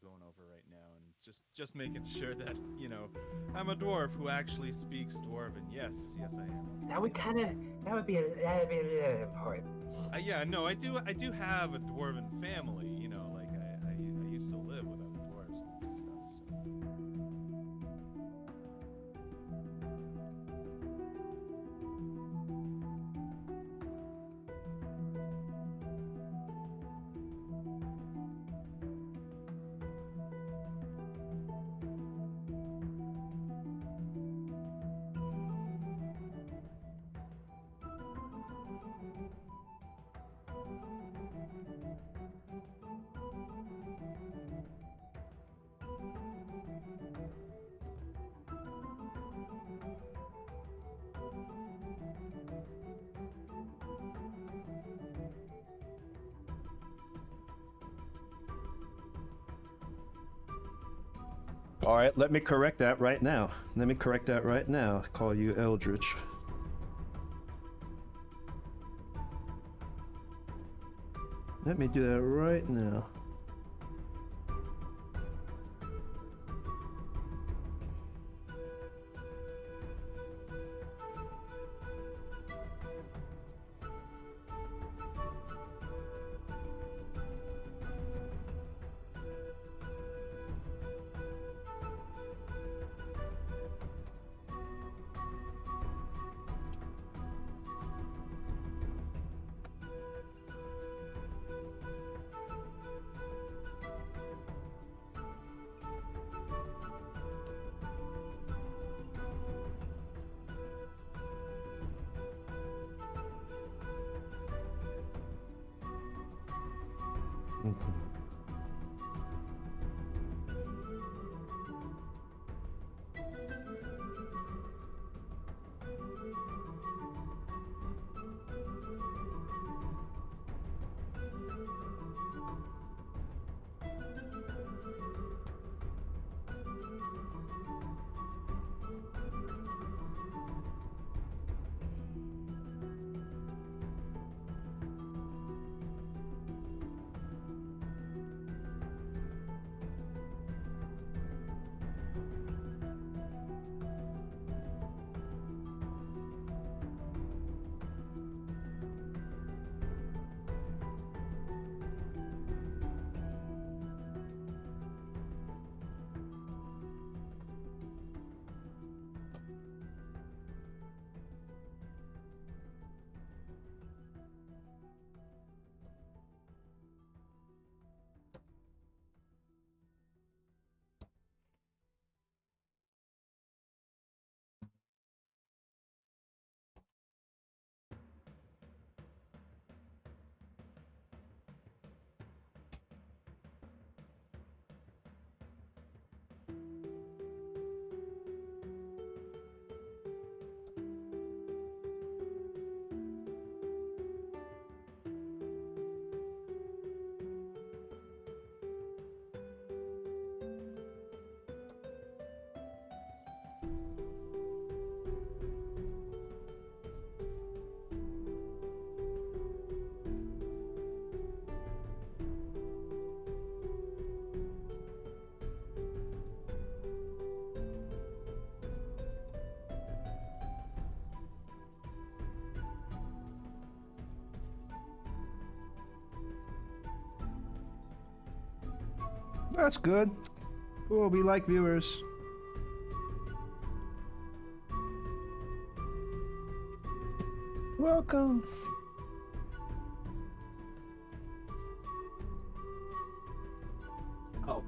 going over right now, and just making sure that I'm a dwarf who actually speaks Dwarven. Yes, yes, I am. That would kind of that'd be a little important. Yeah, no, I do have a Dwarven family. Like I used to live with other dwarves and stuff. So. All right, let me correct that right now. Let me correct that right now. Call you Eldritch. Let me do that right now. That's good. Oh, we like viewers. Welcome. Oh,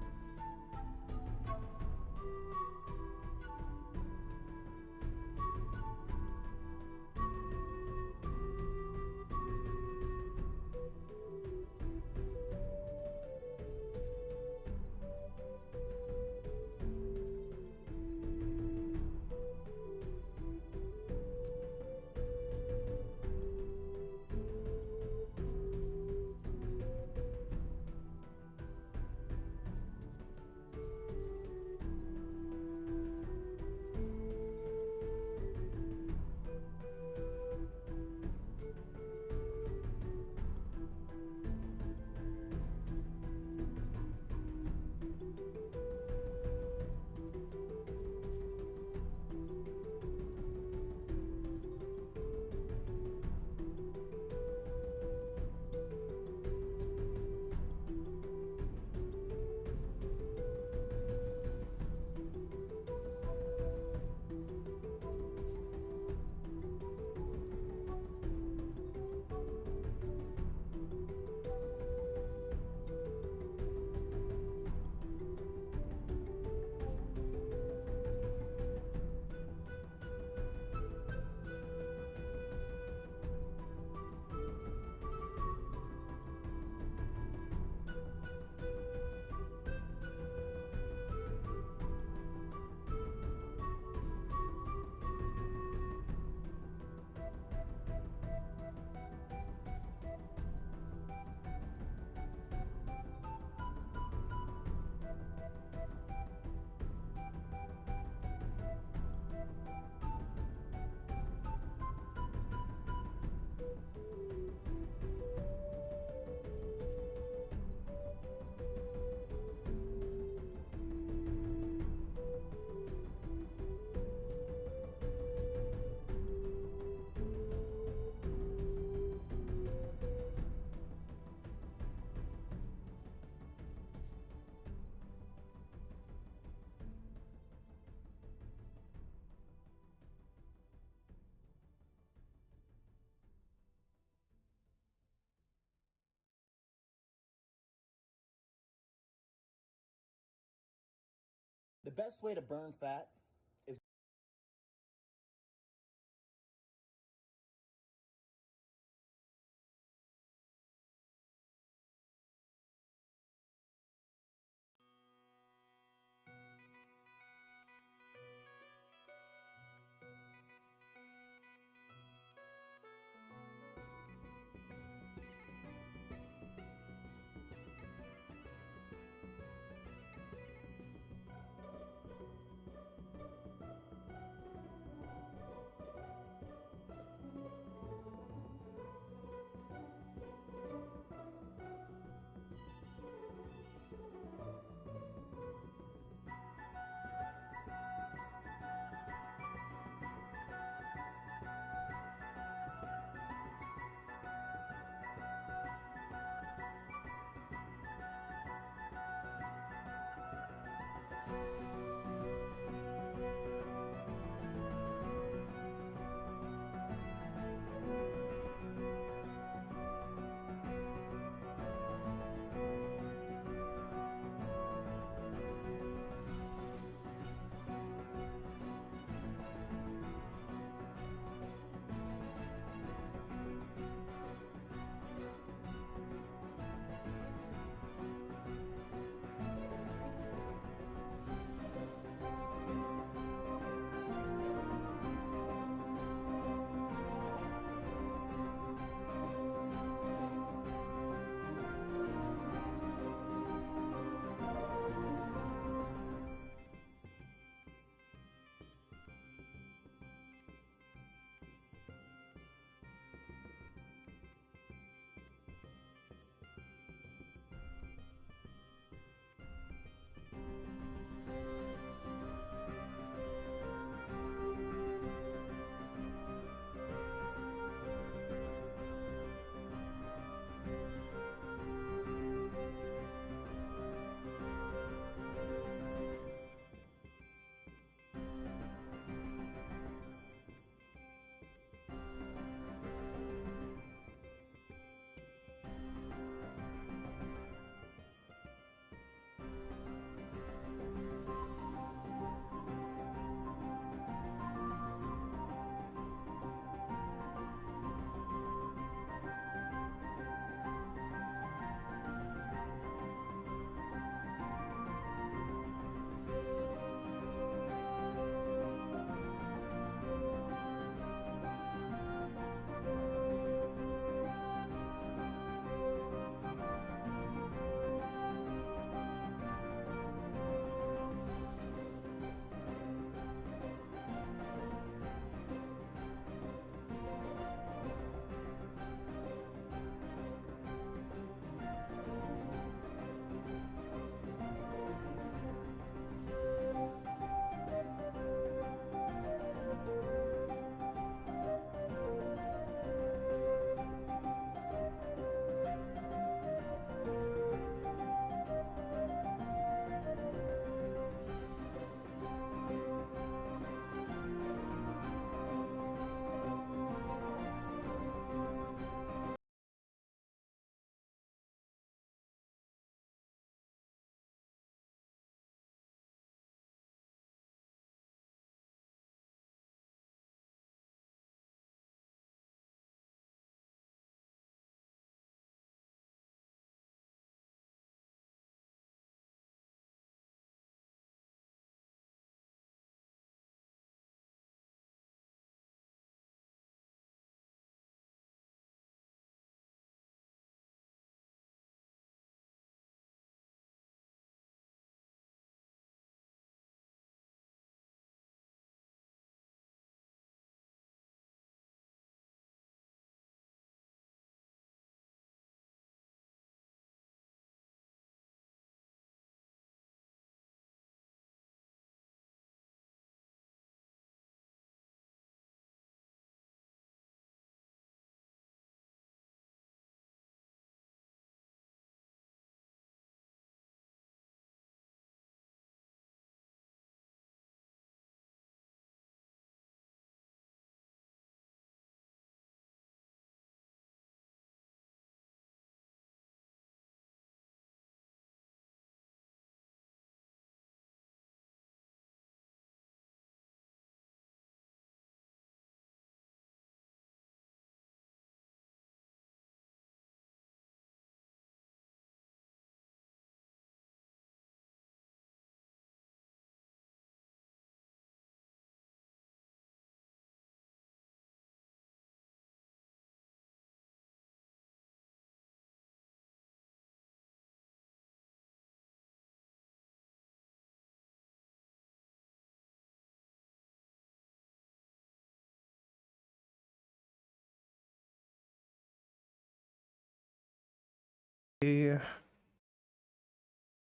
best way to burn fat is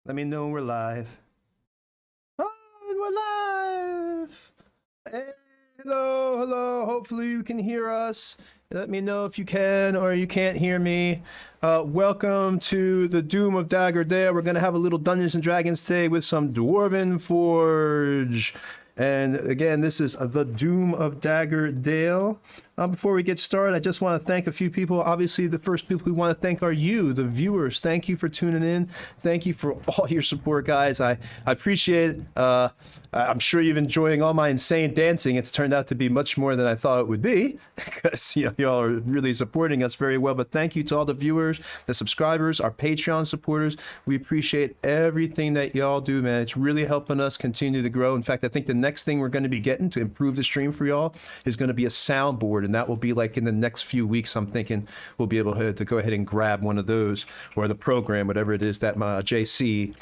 Let me know when we're live. Oh, and we're live. Hey, hello, hello. Hopefully you can hear us. Let me know if you can or you can't hear me. Welcome to the Doom of Dagger Dale. We're going to have a little Dungeons and Dragons today with some Dwarven Forge. And again, this is the Doom of Dagger Dale. Before we get started, I just want to thank a few people. Obviously, the first people we want to thank are you, the viewers. Thank you for tuning in. Thank you for all your support, guys. I appreciate it. I'm sure you've enjoying all my insane dancing. It's turned out to be much more than I thought it would be because y'all are really supporting us very well. But thank you to all the viewers, the subscribers, our Patreon supporters. We appreciate everything that y'all do, man. It's really helping us continue to grow. In fact, I think the next thing we're going to be getting to improve the stream for y'all is going to be a soundboard, and that will be like in the next few weeks. I'm thinking we'll be able to go ahead and grab one of those, or the program, whatever it is that my JC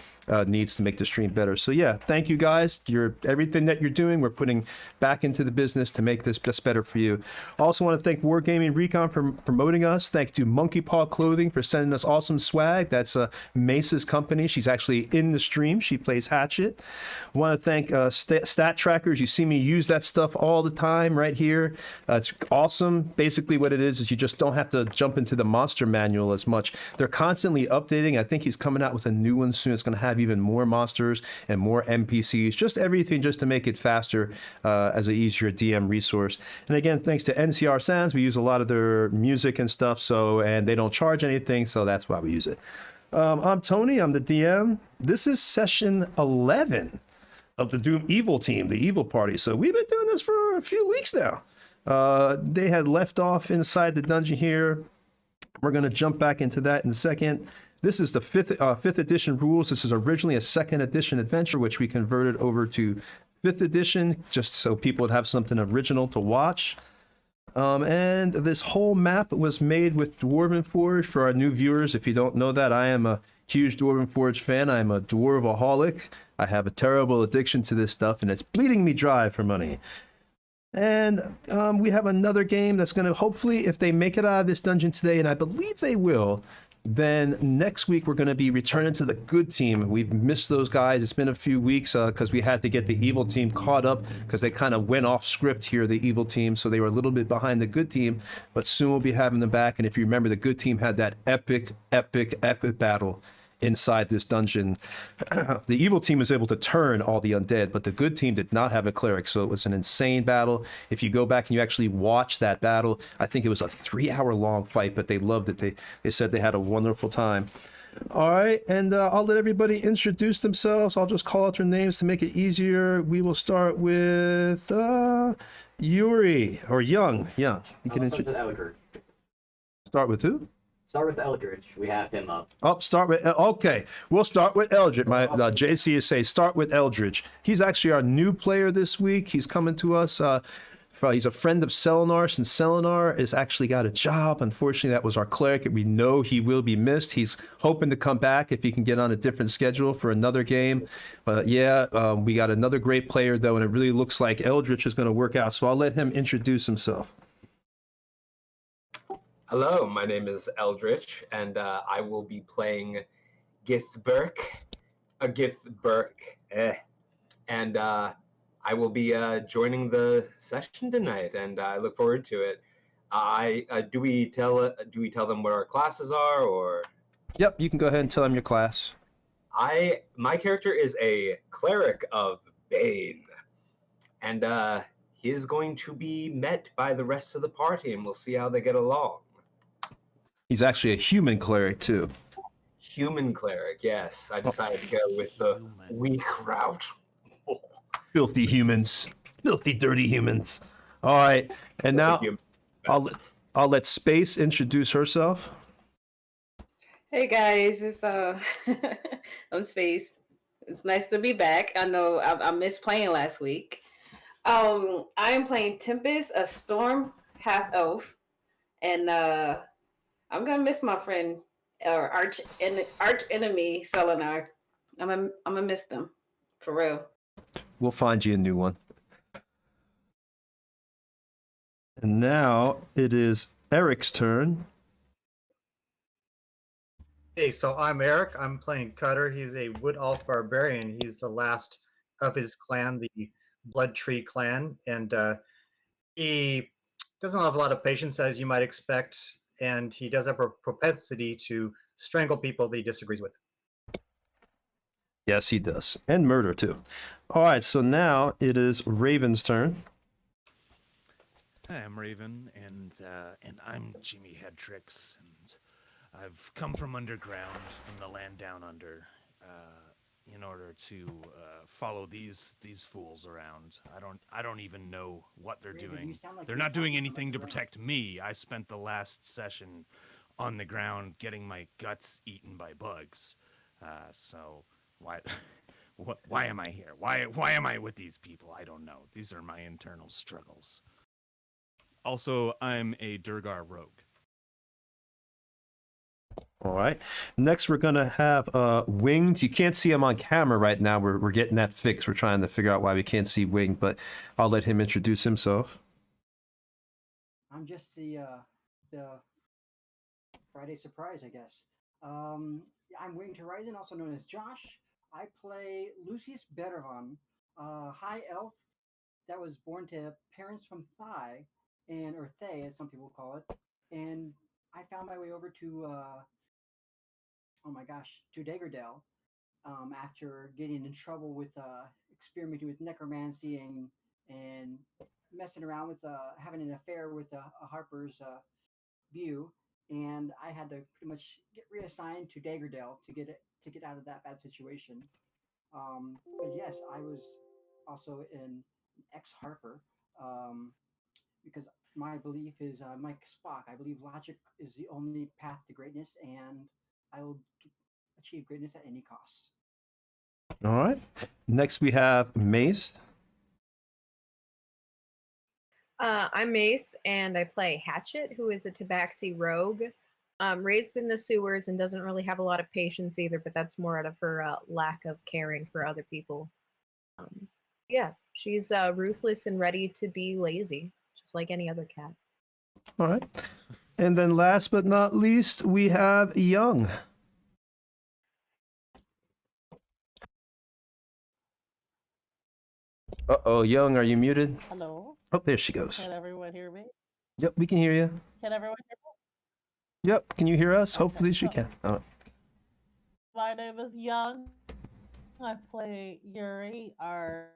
needs to make the stream better. So yeah, thank you guys. Everything that you're doing, we're putting back into the business to make this just better for you. Also want to thank Wargaming Recon for promoting us. Thanks to Monkey Paw Clothing for sending us awesome swag. That's Mace's company. She's actually in the stream. She plays Hatchet. Want to thank Stat Trackers. You see me use that stuff all the time right here. It's awesome. Basically what it is you just don't have to jump into the monster manual as much. They're constantly updating. I think he's coming out with a new one soon. It's going to have even more monsters and more NPCs, just everything just to make it faster as an easier DM resource. And again, thanks to NCR Sounds, we use a lot of their music and stuff, and they don't charge anything, so that's why we use it. I'm Tony, I'm the DM. This is session 11 of the Doom Evil team, the Evil Party. So we've been doing this for a few weeks now. They had left off inside the dungeon here. We're going to jump back into that in a second. This is the fifth edition rules. This is originally a second edition adventure, which we converted over to 5th edition, just so people would have something original to watch. And this whole map was made with Dwarven Forge. For our new viewers, if you don't know that, I am a huge Dwarven Forge fan. I'm a dwarvaholic. I have a terrible addiction to this stuff, and it's bleeding me dry for money. And we have another game that's going to, hopefully, if they make it out of this dungeon today, and I believe they will, then next week we're going to be returning to the good team. We've missed those guys. It's been a few weeks because we had to get the evil team caught up because they kind of went off script here, the evil team, so they were a little bit behind the good team, but soon we'll be having them back. And if you remember, the good team had that epic battle inside this dungeon. The evil team was able to turn all the undead, but the good team did not have a cleric, so it was an insane battle. If you go back and you actually watch that battle, I think it was a 3-hour long fight, but they loved it. They said they had a wonderful time. All right, and I'll let everybody introduce themselves. I'll just call out their names to make it easier. We will start with Yuri, or Young. You can introduce. Start with who? Start with Eldridge. We have him up. Okay. We'll start with Eldridge. My JC is saying start with Eldridge. He's actually our new player this week. He's coming to us. He's a friend of Selenar, since Selenar has actually got a job. Unfortunately, that was our cleric. We know he will be missed. He's hoping to come back if he can get on a different schedule for another game. But we got another great player, though, and it really looks like Eldridge is going to work out. So I'll let him introduce himself. Hello, my name is Eldritch, and I will be playing Githberk, and I will be joining the session tonight, and I look forward to it. Do we tell them what our classes are, or? Yep, you can go ahead and tell them your class. My character is a cleric of Bane, and he is going to be met by the rest of the party, and we'll see how they get along. He's actually a human cleric, too. Human cleric, yes. I decided to go with the weak route. Filthy humans. Filthy, dirty humans. All right, and now I'll let Space introduce herself. Hey guys, it's I'm Space. It's nice to be back. I know I missed playing last week. I am playing Tempest, a storm half elf, and I'm gonna miss my friend or arch enemy Selenar. I'm gonna miss them for real. We'll find you a new one. And now it is Eric's turn. Hey, so I'm Eric. I'm playing Cutter. He's a Wood Elf Barbarian. He's the last of his clan, the Blood Tree clan, and he doesn't have a lot of patience, as you might expect, and he does have a propensity to strangle people that he disagrees with. Yes, he does. And murder, too. All right, so now it is Raven's turn. Hi, I'm Raven, and I'm Jimmy Headtricks, and I've come from underground, from the land down under, in order to follow these fools around. I don't even know what they're Raven, doing. you sound like They're you're not doing talking from anything to underground. protect me. I spent the last session on the ground getting my guts eaten by bugs. So why why am I here? Why am I with these people? I don't know. These are my internal struggles. Also, I'm a Durgar rogue. All right. Next, we're going to have Winged. You can't see him on camera right now. We're getting that fixed. We're trying to figure out why we can't see Winged, but I'll let him introduce himself. I'm just the Friday surprise, I guess. I'm Winged Horizon, also known as Josh. I play Lucius Beravan, a high elf that was born to parents from Thai, or Thay, as some people call it. And I found my way over to, oh my gosh, to Dagordale after getting in trouble with experimenting with necromancy and messing around with having an affair with a Harper's view, and I had to pretty much get reassigned to Dagordale to get out of that bad situation. But yes, I was also an ex Harper because my belief is Mike Spock. I believe logic is the only path to greatness, and I will achieve greatness at any cost. All right. Next, we have Mace. I'm Mace, and I play Hatchet, who is a Tabaxi rogue. Raised in the sewers and doesn't really have a lot of patience either, but that's more out of her lack of caring for other people. Yeah, she's ruthless and ready to be lazy, just like any other cat. All right. And then last but not least, we have Young. Uh-oh, Young, are you muted? Hello. Oh, there she goes. Can everyone hear me? Yep, we can hear you. Can everyone hear me? Yep, can you hear us? Okay, Hopefully she so can. All right. my name is Young. I play Yuri, our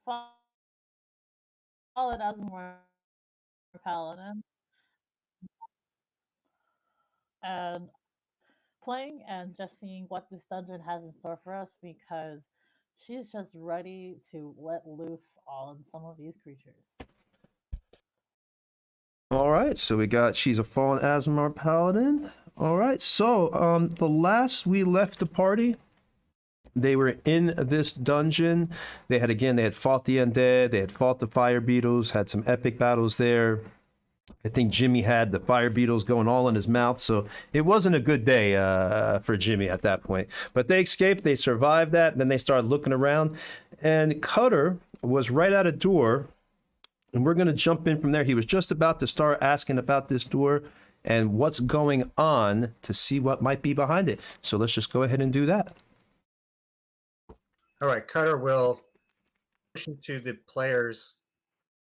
fallen Asmore paladin, and playing and just seeing what this dungeon has in store for us because she's just ready to let loose on some of these creatures. All right, so we got she's a fallen Asmar paladin. All right, so the last we left the party, they were in this dungeon. They had fought the undead, they had fought the fire beetles, had some epic battles there. I think Jimmy had the fire beetles going all in his mouth, so it wasn't a good day for Jimmy at that point. But they escaped, they survived that, and then they started looking around, and Cutter was right at a door. And we're going to jump in from there. He was just about to start asking about this door and what's going on to see what might be behind it. So let's just go ahead and do that. All right, Cutter will push into the players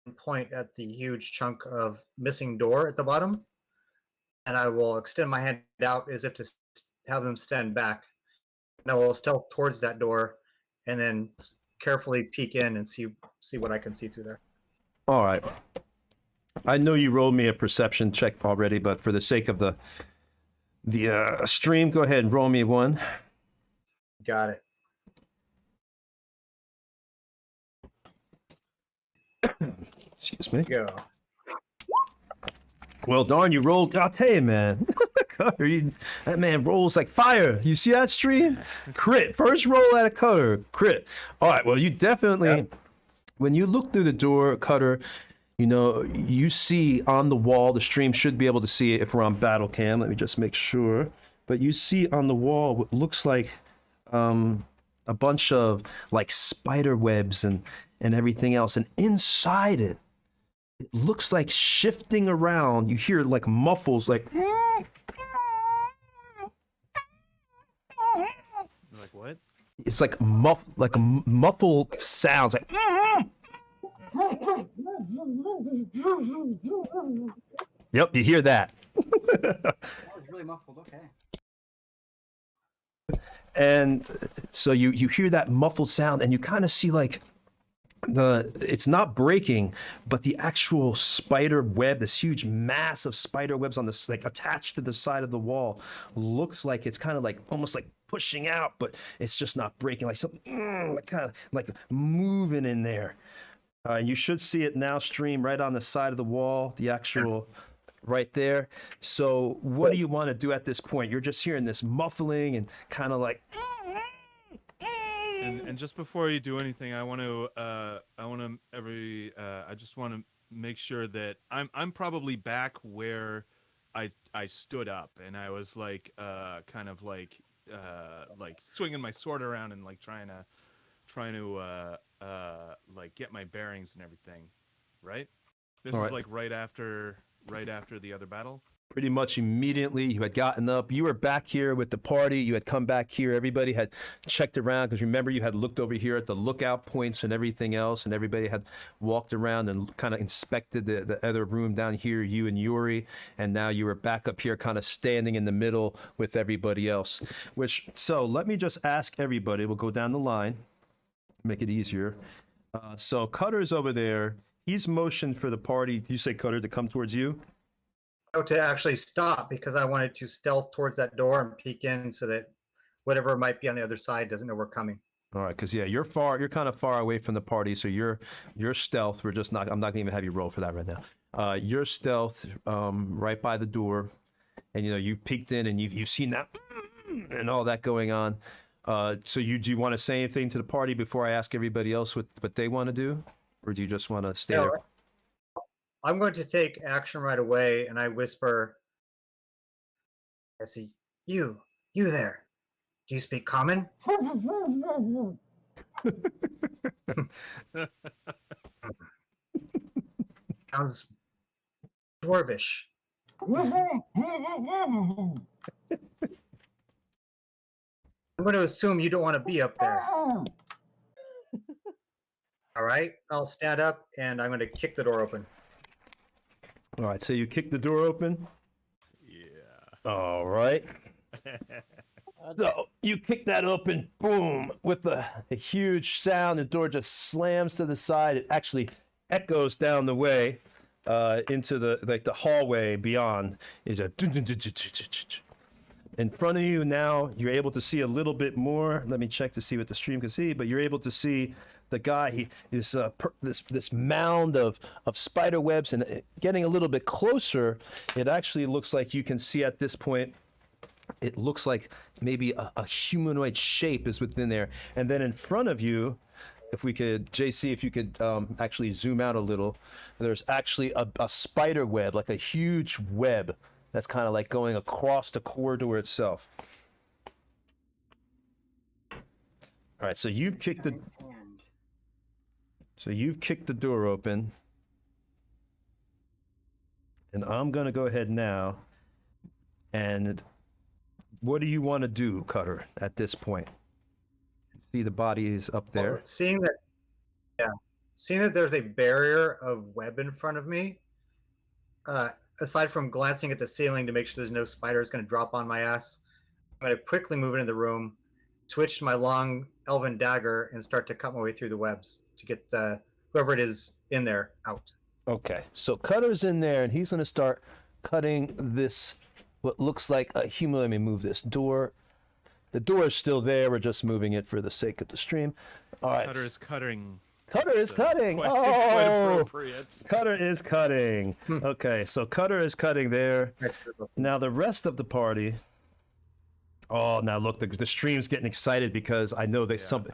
and point at the huge chunk of missing door at the bottom, and I will extend my hand out as if to have them stand back. And I will stealth towards that door, and then carefully peek in and see what I can see through there. All right. I know you rolled me a perception check already, but for the sake of the stream, go ahead and roll me one. Got it. Excuse me. Go. Well, darn, you rolled. I'll tell you, man. Cutter, that man rolls like fire. You see that stream? Crit. First roll at a Cutter. Crit. All right. Well, you definitely, Yep. When you look through the door, Cutter, you know, you see on the wall, the stream should be able to see it if we're on battle cam. Let me just make sure. But you see on the wall what looks like a bunch of like spider webs and everything else. And inside it, it looks like shifting around. You hear like muffles like What? It's like muffled sounds, like. Yep, you hear that. That was really muffled. Okay. And so you hear that muffled sound, and you kind of see like it's not breaking, but the actual spider web, this huge mass of spider webs on this, like attached to the side of the wall, looks like it's kind of like almost like pushing out, but it's just not breaking, like something kind of like moving in there. And you should see it now stream right on the side of the wall, the actual right there. So what do you want to do at this point? You're just hearing this muffling and kind of like. And just before you do anything, I just want to make sure that I'm probably back where I stood up, and I was like kind of like swinging my sword around and like trying to like get my bearings and everything, right? This is like right after the other battle. Pretty much immediately, you had gotten up. You were back here with the party. You had come back here. Everybody had checked around because remember you had looked over here at the lookout points and everything else, and everybody had walked around and kind of inspected the other room down here, you and Yuri, and now you were back up here kind of standing in the middle with everybody else. So let me just ask everybody. We'll go down the line, make it easier. So Cutter's over there. He's motioned for the party. You say, Cutter, to come towards you? To actually stop because I wanted to stealth towards that door and peek in so that whatever might be on the other side doesn't know we're coming. All right, because yeah, you're kind of far away from the party, so you're stealth. I'm not gonna even have you roll for that right now. You're stealth, right by the door, and you've peeked in and you've seen that and all that going on. So do you want to say anything to the party before I ask everybody else what they want to do, or do you just want to stay there? I'm going to take action right away, and I whisper, I see, you there. Do you speak common? Sounds dwarvish. I'm going to assume you don't want to be up there. All right, I'll stand up, and I'm going to kick the door open. All right, so you kick the door open? Yeah. All right. So you kick that open, boom, with a huge sound. The door just slams to the side. It actually echoes down the way into the hallway beyond. Is a in front of you now. You're able to see a little bit more. Let me check to see what the stream can see, but you're able to see the guy. He is this mound of spider webs, and getting a little bit closer, it actually looks like you can see at this point. It looks like maybe a humanoid shape is within there, and then in front of you, if we could, JC, if you could actually zoom out a little, there's actually a spider web, like a huge web that's kind of like going across the corridor itself. All right, so you've kicked the door open, and I'm gonna go ahead now. And what do you want to do, Cutter, at this point? See, the body is up there. Well, seeing that there's a barrier of web in front of me, aside from glancing at the ceiling to make sure there's no spiders going to drop on my ass, I'm going to quickly move into the room, switch to my long elven dagger, and start to cut my way through the webs to get whoever it is in there out. Okay, so Cutter's in there, and he's going to start cutting this, what looks like a human. Let me move this door. The door is still there. We're just moving it for the sake of the stream. All right. Cutter is cutting. Cutter is cutting. Quite appropriate. Cutter is cutting. Okay, so Cutter is cutting there. Now the rest of the party. Oh, now look, the stream's getting excited because I know they're seeing something.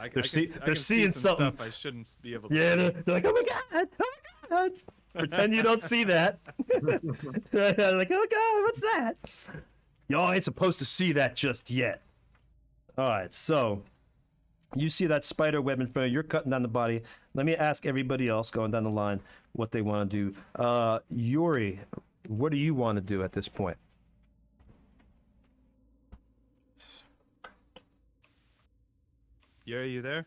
Stuff I shouldn't be able to. Yeah, they're like, oh my god, oh my god. Pretend you don't see that. They're like, oh god, what's that? Y'all ain't supposed to see that just yet. All right, so you see that spider web in front of you. You're cutting down the body. Let me ask everybody else going down the line what they want to do. Yuri, what do you want to do at this point? Yuri, you there?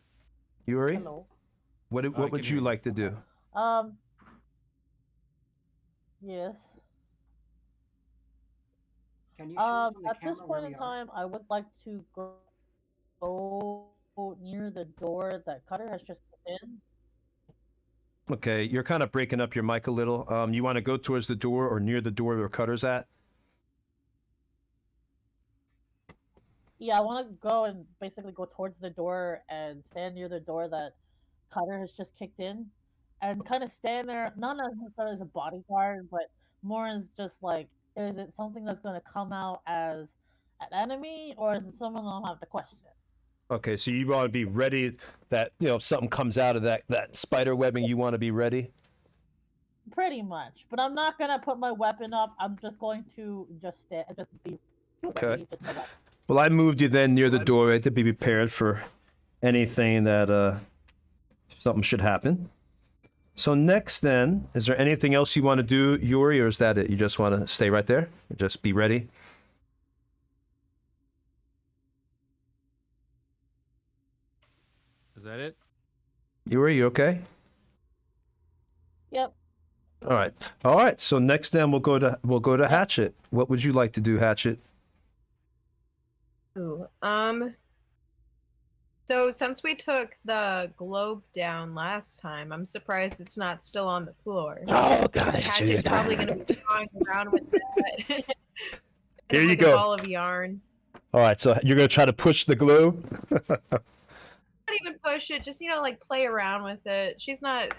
Yuri, Hello. what I what would can you hear you. like to do? Yes. Can you show us on the At this camera where point in we are? time, I would like to go near the door that Cutter has just put in. Okay, you're kind of breaking up your mic a little. You want to go towards the door or near the door where Cutter's at? Yeah, I want to go and basically go towards the door and stand near the door that Cutter has just kicked in, and kind of stand there, not necessarily as a bodyguard, but more as just like, is it something that's going to come out as an enemy, or is it someone I'll have to question? Okay, so you want to be ready that, if something comes out of that spider webbing, you want to be ready? Pretty much, but I'm not gonna put my weapon up. I'm just going to just be Okay. ready. Just to Well, I moved you then near the doorway to be prepared for anything that something should happen. So next then, is there anything else you want to do, Yuri, or is that it? You just want to stay right there? Just be ready? Is that it? Yuri, you okay? Yep. All right. All right. So next then we'll go to Hatchet. What would you like to do, Hatchet? Ooh, so since we took the globe down last time, I'm surprised it's not still on the floor. Oh God! Hatchet's probably going to be flying around with that. Here you like go. A ball of yarn. All right. So you're gonna try to push the glue. Not even push it, just like play around with it. She's not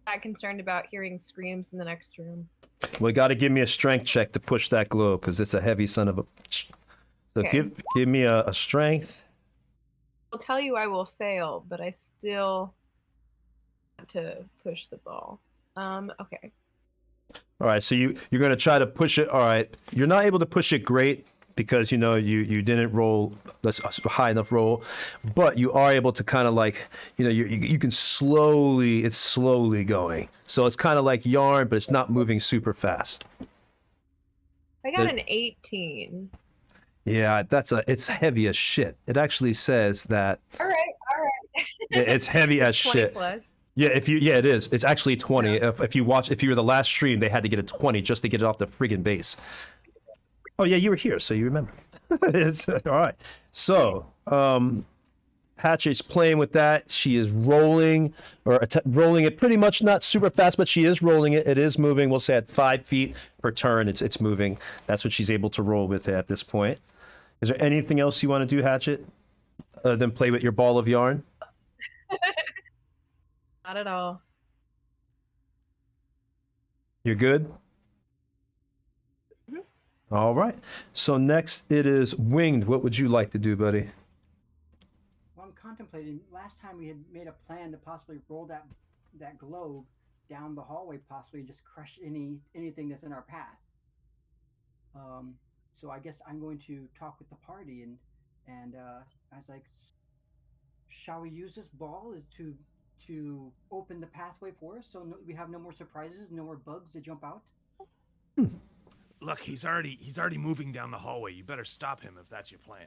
that concerned about hearing screams in the next room. Well, you got to give me a strength check to push that glue because it's a heavy son of a. So Okay. give me a strength. I'll tell you I will fail, but I still want to push the ball. Okay. All right, so you're gonna try to push it. All right, you're not able to push it great because you didn't roll a high enough roll, but you are able to kind of like you can slowly. It's slowly going, so it's kind of like yarn, but it's not moving super fast. I got an 18. Yeah, it's heavy as shit. It actually says that All right. it's heavy as 20 shit. plus. Yeah, it is. It's actually 20. Yeah. If you were the last stream, they had to get a 20 just to get it off the friggin' base. Oh yeah, you were here, so you remember. It's all right. So, Hatchet's playing with that. She is rolling rolling it pretty much not super fast, but she is rolling it. It is moving. We'll say at 5 feet per turn, it's moving. That's what she's able to roll with at this point. Is there anything else you want to do, Hatchet, other than play with your ball of yarn? Not at all. You're good? Mm-hmm. All right. So next it is Winged. What would you like to do, buddy? Well, I'm contemplating. Last time we had made a plan to possibly roll that globe down the hallway, possibly just crush anything that's in our path. So I guess I'm going to talk with the party and I was like, shall we use this ball to open the pathway for us so we have no more surprises, no more bugs to jump out? Look, he's already moving down the hallway. You better stop him if that's your plan.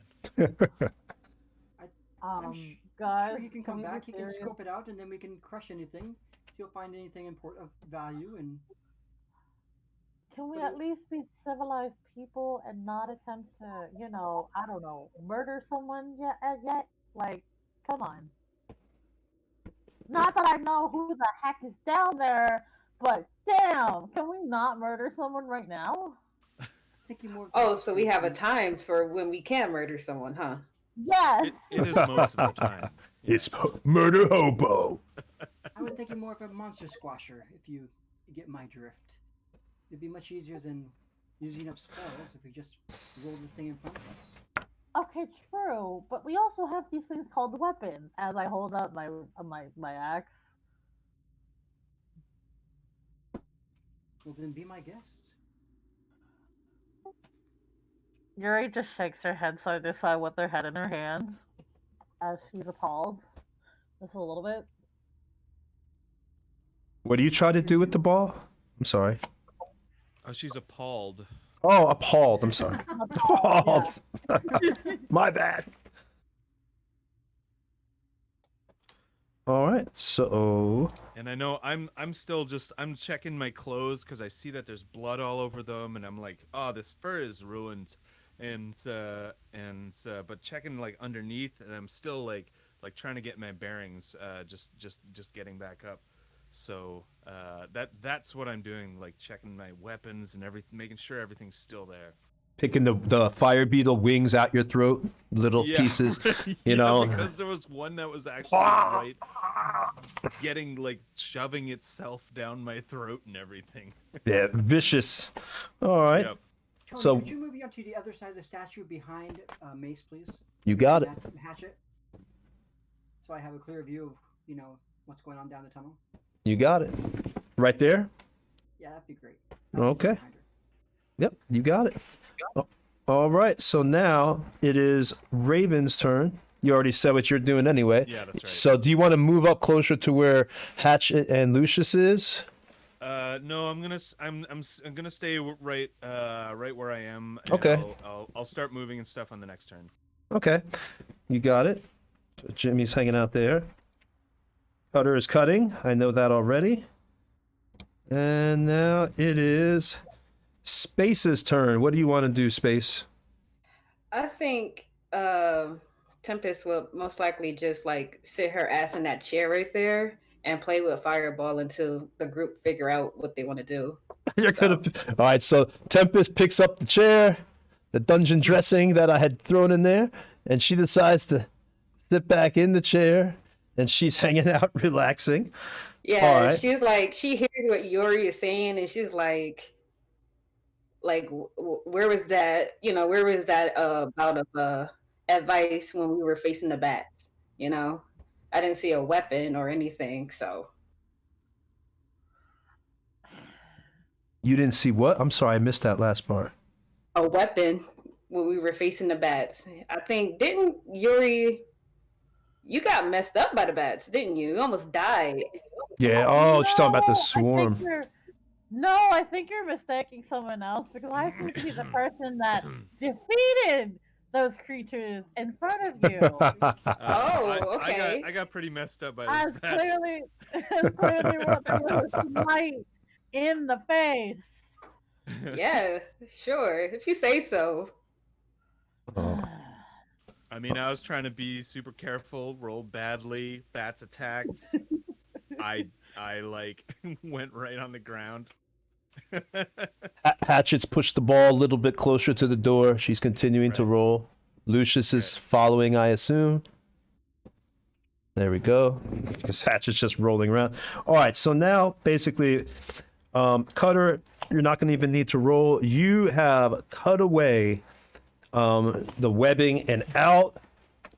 Guys, sure he can come we be back. He can serious? scope it out, and then we can crush anything. He'll find anything important of value, and Can we at least be civilized people and not attempt to, I don't know, murder someone yet? Like, come on. Not that I know who the heck is down there, but damn, can we not murder someone right now? thinking more. Oh, so we have a time for when we can murder someone, huh? Yes. It is most of the time. It's murder hobo. I was thinking more of a monster squasher, if you get my drift. It'd be much easier than using up spells if we just roll the thing in front of us. Okay, true, but we also have these things called weapons. As I hold up my axe. Well, then be my guest. Yuri just shakes her head side to side with her head in her hands as she's appalled. Just a little bit. What do you try to do with the ball? I'm sorry. Oh, she's appalled. Oh, appalled. I'm sorry. Appalled, Appalled. My bad. All right. So And I know I'm still just I'm checking my clothes because I see that there's blood all over them, and I'm like, oh, this fur is ruined, but checking like underneath, and I'm still like trying to get my bearings, just getting back up. So that's what I'm doing, like checking my weapons and everything, making sure everything's still there. picking the fire beetle wings out your throat, little Yeah, pieces, right. you know. Because there was one that was actually right, getting like shoving itself down my throat and everything. Yeah, vicious. All right. Yep. Tony, So- could you move me onto the other side of the statue behind Mace, please? You got it. Hatchet. So I have a clear view of, you know, what's going on down the tunnel. You got it. Right there? Yeah, that'd be great. Okay. Behind her. Yep, you got it. All right, so now it is Raven's turn. You already said what you're doing anyway. Yeah, that's right. So do you want to move up closer to where Hatchet and Lucius is? No, I'm gonna stay right where I am. And Okay. I'll start moving and stuff on the next turn. Okay, you got it. So Jimmy's hanging out there. Cutter is cutting. I know that already. And now it is Space's turn. What do you want to do, Space? I think Tempest will most likely just like sit her ass in that chair right there and play with Fireball until the group figure out what they want to do. You're gonna. All right, so Tempest picks up the chair, the dungeon dressing that I had thrown in there, and she decides to sit back in the chair, and she's hanging out, relaxing. Yeah, All right. she's like, she hears what Yuri is saying, and she's like, where was that? You know, where was that bout of advice when we were facing the bats? You know, I didn't see a weapon or anything, so. You didn't see what? I'm sorry, I missed that last part. A weapon when we were facing the bats. I think, didn't Yuri, you got messed up by the bats, didn't you? You almost died. Yeah. Oh, she's talking about the No, swarm. I think you're mistaking someone else because I seem to be the person that defeated those creatures in front of you. Okay. I got pretty messed up by As this. bats. clearly what there was right in the face. Yeah, sure. If you say so. Oh. I mean, I was trying to be super careful, rolled badly, bats attacked. I like went right on the ground. Hatchet's pushed the ball a little bit closer to the door. She's continuing to roll. Lucius is following, I assume. There we go. Because Hatchet's just rolling around. All right, so now basically, Cutter, you're not going to even need to roll. You have cut away the webbing, and out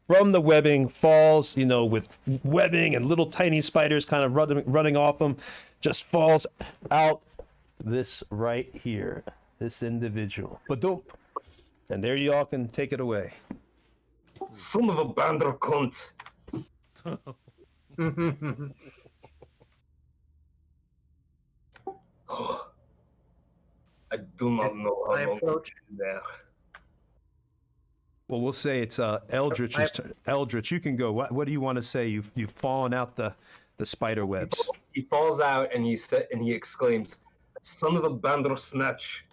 from the webbing falls, with webbing and little tiny spiders kind of running off them, just falls out this right here, this individual. Badoop. And there you all can take it away. Son of a bander cunt. I do not know how long I've been there. Well, we'll say it's Eldritch's turn. Eldritch, you can go. What do you want to say? You've fallen out the spider webs. He falls out and he exclaims, "Son of a Bandersnatch!"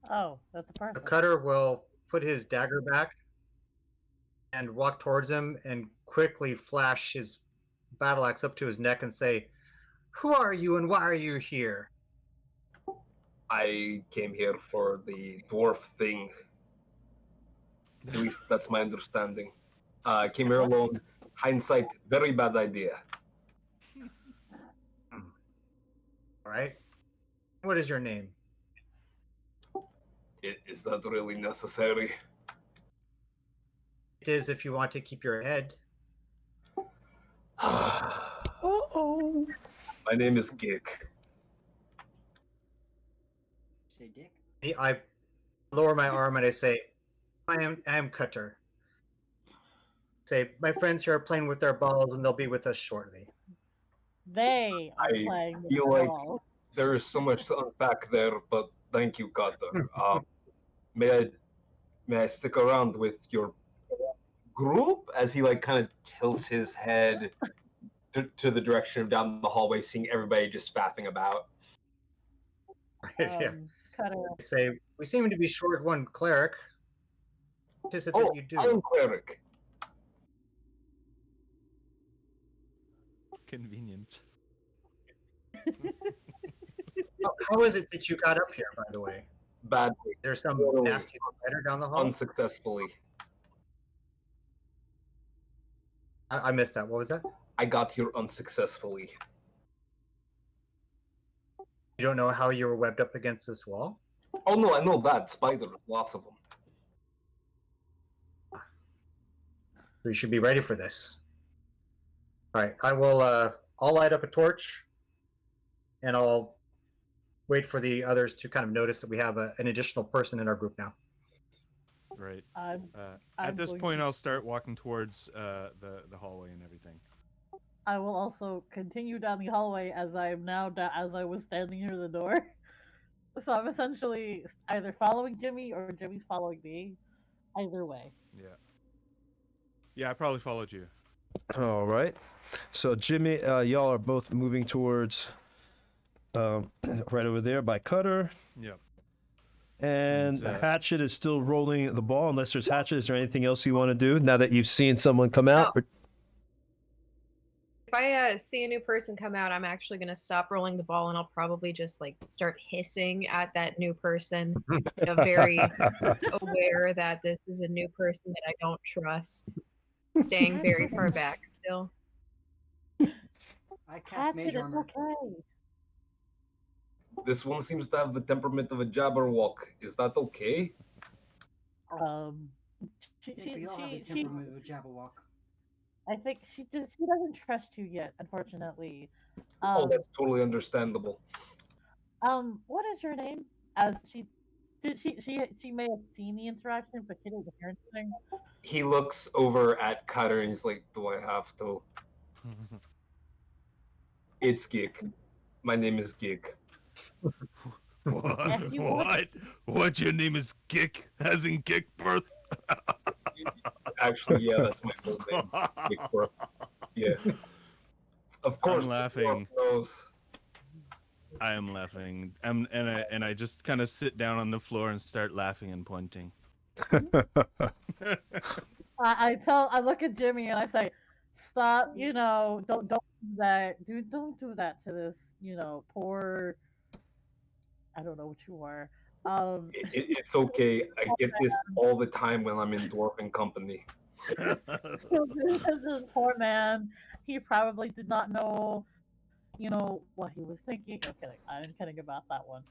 Oh, that's a person. The cutter will put his dagger back and walk towards him and quickly flash his battle axe up to his neck and say, "Who are you and why are you here?" I came here for the dwarf thing. At least that's my understanding. I came here alone. Hindsight, very bad idea. All right. What is your name? Is that really necessary? It is if you want to keep your head. Uh-oh. My name is Gick. Say Dick. I lower my arm and I say, I am Cutter. Say, my friends here are playing with their balls and they'll be with us shortly. They are I playing with feel the like ball. there is so much to unpack there, but thank you, Carter. May I stick around with your group as he like kind of tilts his head to the direction of down the hallway, seeing everybody just faffing about. Yeah. Cutter. They say, we seem to be short one cleric. What is it Oh, that you do? I am cleric. Convenient. How is it that you got up here, by the way? Badly. There's some Totally. nasty spider down the hall? Unsuccessfully. I missed that. What was that? I got here unsuccessfully. You don't know how you were webbed up against this wall? Oh no, I know that. Spiders, lots of them. We should be ready for this. All right, I'll light up a torch, and I'll wait for the others to kind of notice that we have an additional person in our group now. Right. I'm At this going point, to- I'll start walking towards the hallway and everything. I will also continue down the hallway as I am now as I was standing near the door. So I'm essentially either following Jimmy or Jimmy's following me. Either way. Yeah. Yeah, I probably followed you. All right. So Jimmy, y'all are both moving towards right over there by Cutter. Yep. And And, Hatchet is still rolling the ball. Unless there's Hatchet, is there anything else you want to do now that you've seen someone come out? No. If I see a new person come out, I'm actually going to stop rolling the ball and I'll probably just like start hissing at that new person. Very aware that this is a new person that I don't trust. Staying very far back still. I cast Mage Hatchet, it's Armor. okay. This one seems to have the temperament of a Jabberwock. Is that okay? She, I think she, we all have the she, temperament of a Jabberwock. I think she doesn't trust you yet, unfortunately. Oh, that's totally understandable. What is your name? As she may have seen the interaction, but she didn't hear anything. He looks over at Cutter and he's like, do I have to? It's Gig. My name is Gig. What? you want- What? What? Your name is Gick? As in Gick Birth? Actually, yeah, that's my full name. Gig. Yeah. Of course, I'm the laughing. dwarf knows. I am laughing. And I just kind of sit down on the floor and start laughing and pointing. I look at Jimmy and I say, "Stop! Don't do that. Don't do that to this. Poor. I don't know what you are. It's okay. I get this all the time when I'm in Dwarven company. This poor man. He probably did not know, what he was thinking. I'm kidding. I'm kidding about that one.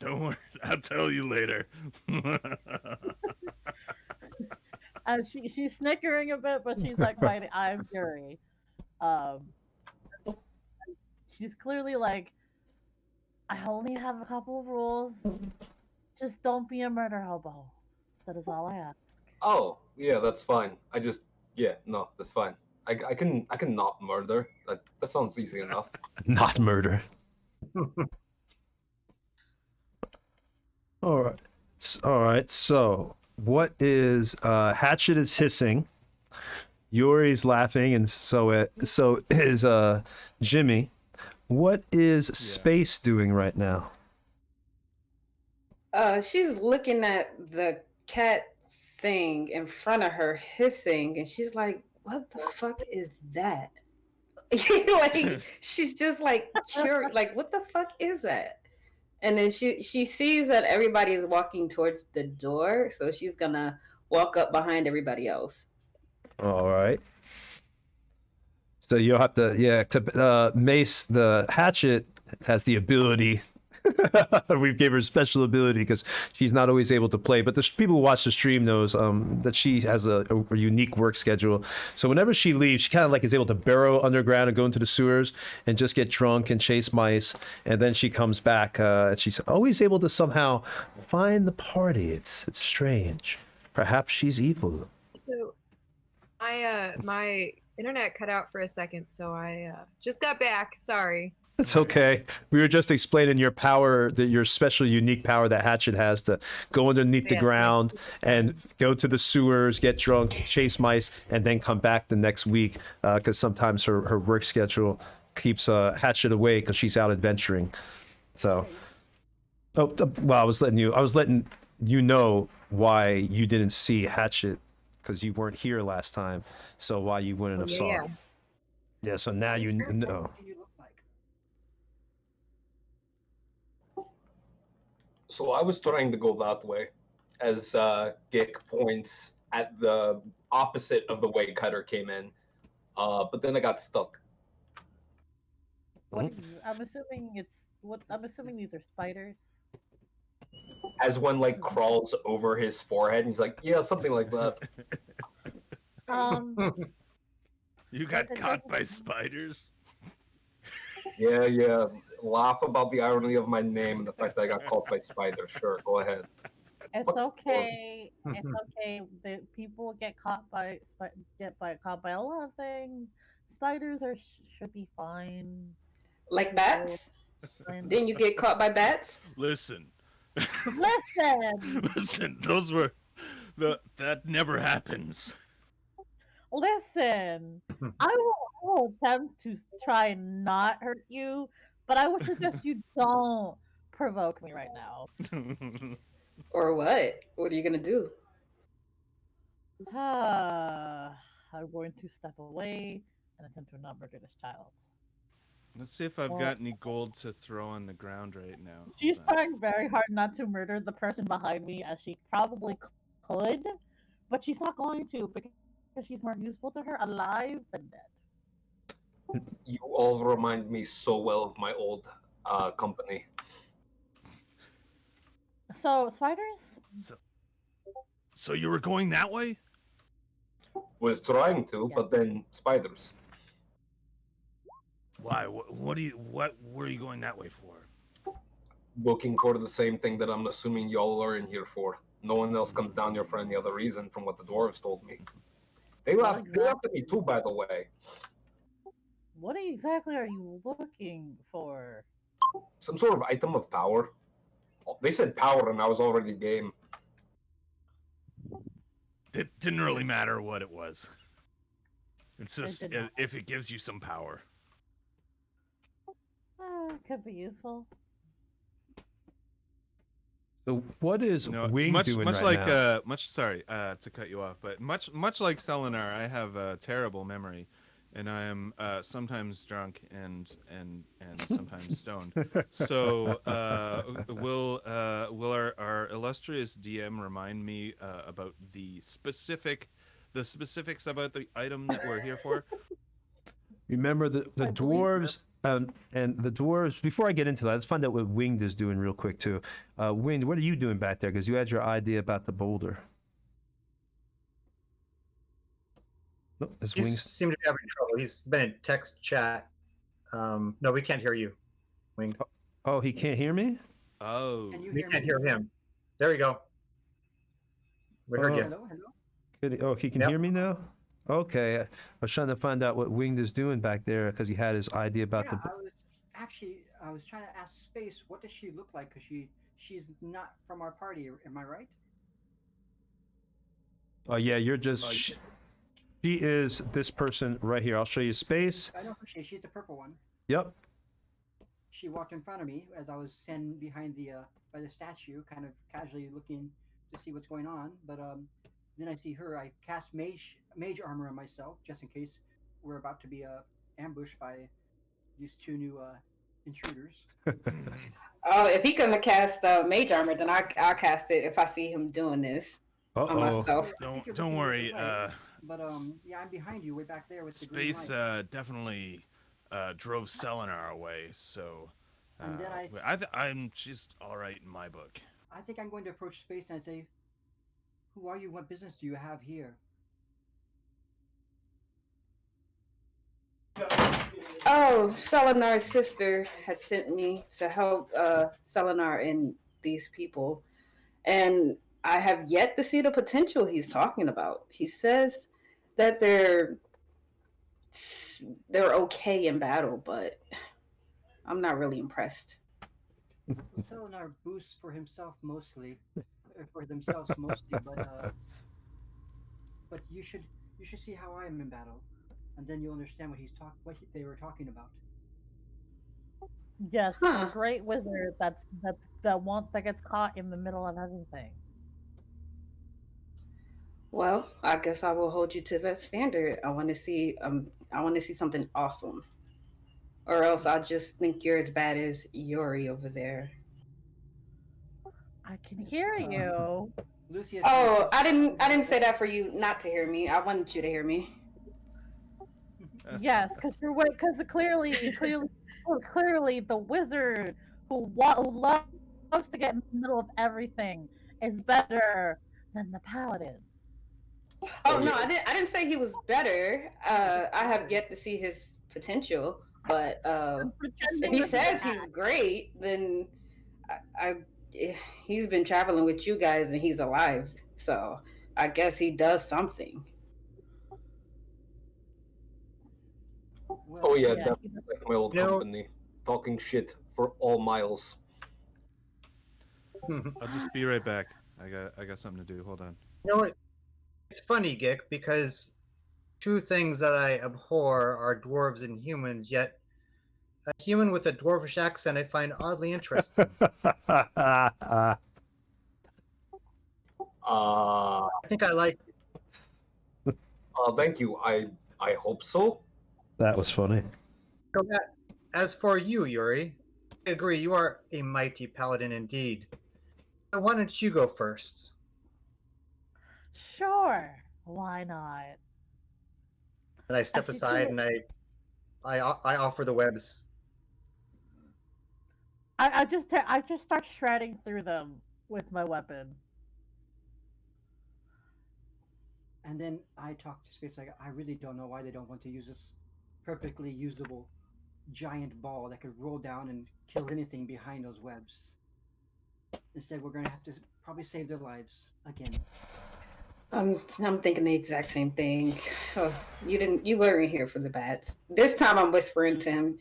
Don't worry. I'll tell you later. And she's snickering a bit, but she's like fighting. I'm Fury. She's clearly like, I only have a couple of rules. Just don't be a murder hobo. That is all I ask. Oh, yeah, that's fine. No, that's fine. I can not murder. That sounds easy enough. Not murder. All right. All right. So, what is Hatchet is hissing, Yuri's laughing, and so is Jimmy. What is Space doing right now? She's looking at the cat thing in front of her, hissing, and she's like, "What the fuck is that?" Like she's just like curious, like, "What the fuck is that?" And then she sees that everybody is walking towards the door, so she's gonna walk up behind everybody else. All right. So you'll have to Mace, the Hatchet has the ability. We gave her a special ability because she's not always able to play, but the people who watch the stream knows that she has a unique work schedule. So whenever she leaves, she kind of like is able to burrow underground and go into the sewers and just get drunk and chase mice, and then she comes back and she's always able to somehow find the party. It's strange. Perhaps she's evil. So my internet cut out for a second, so I just got back. Sorry. It's okay. We were just explaining your power, that your special, unique power that Hatchet has to go underneath the Yes. ground and go to the sewers, get drunk, chase mice, and then come back the next week. Because sometimes her work schedule keeps Hatchet away because she's out adventuring. So, well, I was letting you know why you didn't see Hatchet because you weren't here last time. So why you wouldn't have saw it. Yeah. So now you know. What do you look like? So I was trying to go that way, as Gick points at the opposite of the way Cutter came in, but then I got stuck. What I'm assuming it's what I'm assuming these are spiders. As one like crawls over his forehead, and he's like, "Yeah, something like that." You got caught by spiders? Yeah. Laugh about the irony of my name and the fact that I got caught by spiders. Sure, go ahead. It's okay. It's okay. The people get caught by caught by a lot of things. Spiders should be fine. Like bats? Didn't you get caught by bats? Listen. Listen. Those were that never happens. Listen. I will attempt to try and not hurt you, but I would suggest you don't provoke me right now. Or what? What are you gonna do? I'm going to step away and attempt to not murder this child. Let's see if I've got any gold to throw on the ground right now. She's trying very hard not to murder the person behind me, as she probably could, but she's not going to because she's more useful to her alive than dead. You all remind me so well of my old company. So, spiders? So you were going that way? Was trying to, but then spiders. Why? What were you going that way for? Looking for the same thing that I'm assuming y'all are in here for. No one else comes down here for any other reason, from what the dwarves told me. They laughed at me too, by the way. What exactly are you looking for? Some sort of item of power. They said power, and I was already game. It didn't really matter what it was. It's just if it gives you some power. Could be useful. So what is Wing doing much right like now? sorry to cut you off, but much like Selenar, I have a terrible memory, and I am sometimes drunk and sometimes stoned. So will our illustrious DM remind me about the specifics about the item that we're here for? Remember the dwarves and the dwarves. Before I get into that, let's find out what Winged is doing real quick too. Winged, what are you doing back there? Because you had your idea about the boulder. Oh, He seemed to be having trouble. He's been in text chat. No, we can't hear you, Winged. Oh, he can't hear me? Oh. We can't hear him. There you go. We heard you. Hello? He can hear me now? Okay. I was trying to find out what Winged is doing back there because he had his idea about the... I was trying to ask Space, what does she look like? Because she's not from our party, am I right? Oh, yeah, you're just... She is this person right here. I'll show you Space. I know who she is. She's the purple one. Yep. She walked in front of me as I was standing behind by the statue, kind of casually looking to see what's going on. But then I see her. I cast mage armor on myself just in case we're about to be ambushed by these two new intruders. Oh, if he couldn't cast mage armor, then I'll cast it if I see him doing this on myself. Don't worry. But yeah, I'm behind you, way back there with the Space green light. definitely drove Selenar away, so And then she's all right in my book. I think I'm going to approach Space and say, "Who are you? What business do you have here?" Oh, Selenar's sister had sent me to help Selenar and these people, and I have yet to see the potential he's talking about. He says that they're okay in battle, but I'm not really impressed. Selenar boosts for himself mostly, for themselves mostly, but you should see how I am in battle, and then you'll understand they were talking about. Yes, a Huh. great wizard that gets caught in the middle of everything. Well, I guess I will hold you to that standard. I want to see something awesome. Or else I'll just think you're as bad as Yuri over there. I can hear you. Lucius. Oh, I didn't say that for you not to hear me. I wanted you to hear me. Yes, because clearly the wizard who loves to get in the middle of everything is better than the paladin. Oh Oh, no, yeah. I didn't say he was better. I have yet to see his potential, but I'm if pretending he to say says that. he's great, then I he's been traveling with you guys and he's alive. So I guess he does something. Well, Oh yeah, Yeah, definitely like my old You know- company, talking shit for all miles. I'll just be right back. I got something to do. Hold on. You know what? It's funny, Gick, because two things that I abhor are dwarves and humans, yet a human with a dwarvish accent I find oddly interesting. Uh, I think I like thank you. I hope so. That was funny. so as for you, Yuri, I agree, you are a mighty paladin indeed. So why don't you go first? sure. Why not? And I step Actually, aside and I offer the webs. I just start shredding through them with my weapon. and then I talk to Space like I really don't know why they don't want to use this perfectly usable giant ball that could roll down and kill anything behind those webs. Instead, we're going to have to probably save their lives again. I'm thinking the exact same thing. Oh, you weren't here for the bats. This time I'm whispering to him,